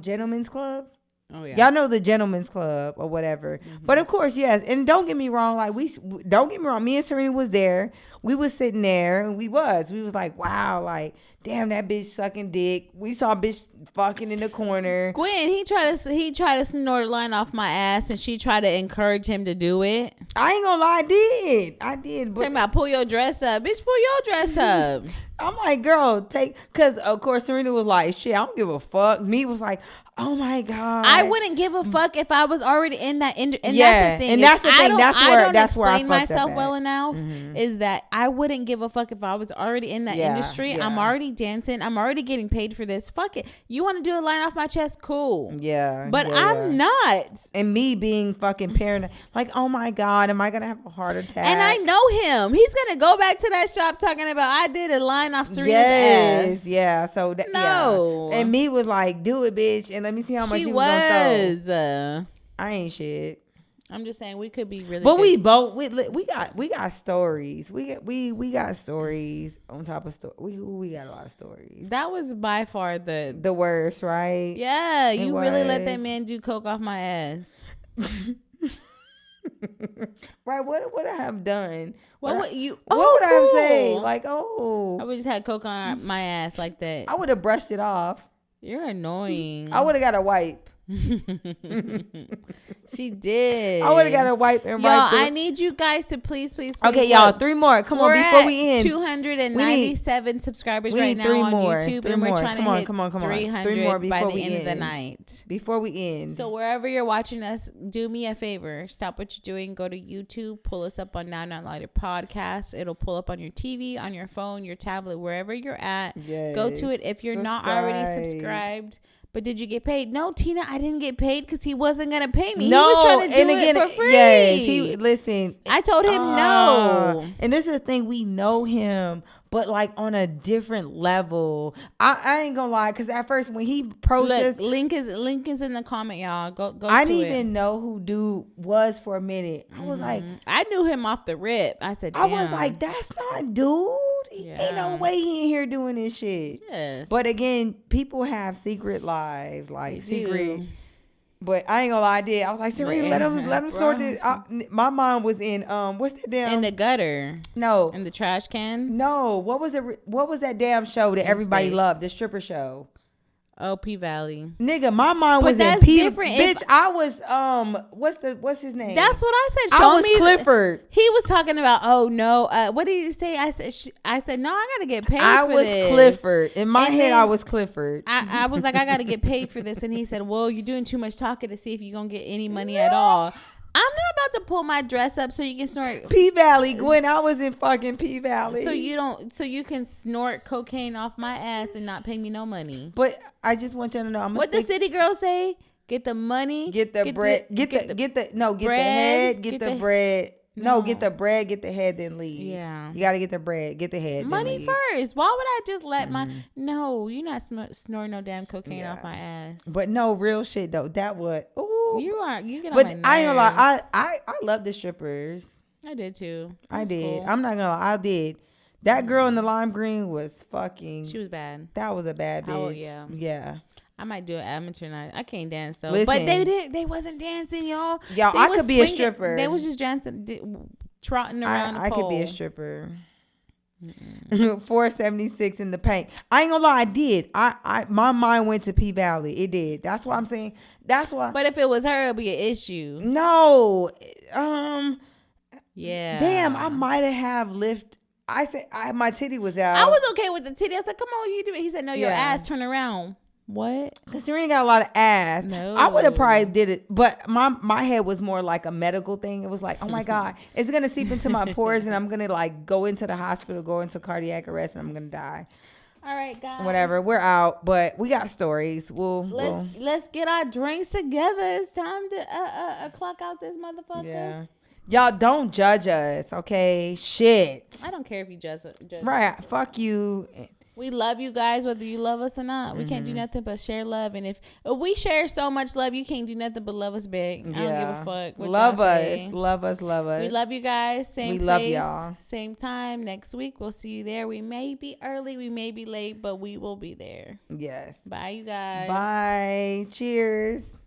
Speaker 2: Gentlemen's Club.
Speaker 1: Oh yeah.
Speaker 2: Y'all know the Gentleman's Club or whatever. Mm-hmm. But of course, yes. And don't get me wrong. Like don't get me wrong. Me and Serena was there. We was sitting there and we was like, wow, like, damn, that bitch sucking dick. We saw a bitch fucking in the corner.
Speaker 1: Gwen, he tried to snort a line off my ass, and she tried to encourage him to do it.
Speaker 2: I ain't gonna lie, I did.
Speaker 1: But talking about pull your dress up, bitch, pull your dress up.
Speaker 2: I'm like, girl, because of course Serena was like, shit, I don't give a fuck. Me was like, oh my God.
Speaker 1: I wouldn't give a fuck if I was already in that. And
Speaker 2: that's
Speaker 1: the thing.
Speaker 2: And that's the thing. That's where I
Speaker 1: don't explain
Speaker 2: fucked
Speaker 1: myself well enough. Mm-hmm. Is that I wouldn't give a fuck if I was already in that industry. Yeah. I'm already dancing. I'm already getting paid for this. Fuck it. You want to do a line off my chest? Cool.
Speaker 2: Yeah.
Speaker 1: But I'm not.
Speaker 2: And me being fucking paranoid. Like, oh my God, am I going to have a heart attack?
Speaker 1: And I know him. He's going to go back to that shop talking about, I did a line off Serena's ass.
Speaker 2: Yeah. So no. Yeah. And me was like, do it, bitch. And let me see how much you was gonna throw. I ain't shit.
Speaker 1: I'm just saying we could be really.
Speaker 2: But good. we got stories. We got stories on top of stories. We got a lot of stories.
Speaker 1: That was by far the
Speaker 2: worst, right?
Speaker 1: Yeah, you really let that man do coke off my ass.
Speaker 2: Right? What would I have done?
Speaker 1: What would you?
Speaker 2: What would I have said? Like, I
Speaker 1: would just had coke on my ass like that.
Speaker 2: I would have brushed it off.
Speaker 1: You're annoying.
Speaker 2: I would have got a wipe.
Speaker 1: She did.
Speaker 2: I would have got a wipe and
Speaker 1: y'all, I need you guys to please.
Speaker 2: Okay, y'all, 3 more. Come on, before we end.
Speaker 1: 297 subscribers right now on YouTube, and we're trying to hit 300
Speaker 2: 3 more
Speaker 1: by the end of the night.
Speaker 2: Before we end.
Speaker 1: So wherever you're watching us, do me a favor. Stop what you're doing. Go to YouTube. Pull us up on Now Not Lighter Podcast. It'll pull up on your TV, on your phone, your tablet, wherever you're at. Yes. Go to it. If you're not already subscribed. But did you get paid? No, Tina, I didn't get paid because he wasn't going to pay me. No, he was trying to do it for free.
Speaker 2: Yes, listen.
Speaker 1: I told him no.
Speaker 2: And this is the thing. We know him, but like on a different level. I ain't going to lie, because at first when he processed.
Speaker 1: Link is in the comment, y'all. Go
Speaker 2: I didn't even know who dude was for a minute. I was like.
Speaker 1: I knew him off the rip. I said, damn.
Speaker 2: I was like, that's not dude. Ain't no way he in here doing this shit.
Speaker 1: Yes.
Speaker 2: But again, people have secret lives, like secret. But I ain't gonna lie, I did. I was like, Serena, let him sort this. My mom was in what's that damn?
Speaker 1: In the gutter.
Speaker 2: No.
Speaker 1: In the trash can.
Speaker 2: No. What was it? What was that damn show that everybody loved? The stripper show.
Speaker 1: Oh, P Valley.
Speaker 2: Nigga, my mom was in P. Bitch, I was what's his name?
Speaker 1: That's what I said.
Speaker 2: I was Clifford.
Speaker 1: He was talking about. Oh no, what did he say? I said no. I gotta get paid.
Speaker 2: I was Clifford. In my head, I was Clifford.
Speaker 1: I was like, I gotta get paid for this, and he said, well, you're doing too much talking to see if you're gonna get any money at all. I'm not about to pull my dress up so you can snort
Speaker 2: P Valley. Gwen, I was in fucking P Valley.
Speaker 1: So you can snort cocaine off my ass and not pay me no money.
Speaker 2: But I just want you to know,
Speaker 1: what the city girls say: get the money,
Speaker 2: get the bread, get the head, get the bread. No, get the bread, get the head, then leave. Yeah. You got to get the bread, get the head,
Speaker 1: money first. Why would I just let my... No, you're not snoring no damn cocaine off my ass.
Speaker 2: But no, real shit, though. That would... Ooh.
Speaker 1: You get on
Speaker 2: but
Speaker 1: my nerves.
Speaker 2: I ain't gonna lie. I love the strippers.
Speaker 1: I did, too.
Speaker 2: I did. Cool. I'm not gonna lie. I did. That girl in the lime green was fucking...
Speaker 1: She was bad.
Speaker 2: That was a bad bitch.
Speaker 1: Oh, yeah.
Speaker 2: Yeah.
Speaker 1: I might do an amateur night. I can't dance though.
Speaker 2: Listen,
Speaker 1: but they wasn't dancing, y'all.
Speaker 2: I could be a stripper.
Speaker 1: They was just dancing, trotting around the pole.
Speaker 2: I could be a stripper. 476 in the paint. I ain't gonna lie, I did. My mind went to P Valley. It did. That's why I'm saying. That's why.
Speaker 1: But if it was her, it'd be an issue.
Speaker 2: No.
Speaker 1: Yeah.
Speaker 2: Damn, I might have lift. I said my titty was out.
Speaker 1: I was okay with the titty. I said, "Come on, you do it." He said, "No, your ass turn around." What?
Speaker 2: Because Serena got a lot of ass.
Speaker 1: No.
Speaker 2: I would have probably did it, but my head was more like a medical thing. It was like, oh my God, it's gonna seep into my pores, and I'm gonna like go into the hospital, go into cardiac arrest, and I'm gonna die.
Speaker 1: All right, guys.
Speaker 2: Whatever, we're out, but we got stories.
Speaker 1: Let's get our drinks together. It's time to clock out this motherfucker.
Speaker 2: Yeah. Y'all don't judge us, okay? Shit.
Speaker 1: I don't care if you judge.
Speaker 2: Right? Fuck you.
Speaker 1: We love you guys, whether you love us or not. We can't do nothing but share love. And if we share so much love, you can't do nothing but love us big. I don't give a fuck.
Speaker 2: Love us. Love us. Love us.
Speaker 1: We love you guys. Same place. We love y'all. Same time next week. We'll see you there. We may be early. We may be late, but we will be there.
Speaker 2: Yes.
Speaker 1: Bye, you guys.
Speaker 2: Bye. Cheers.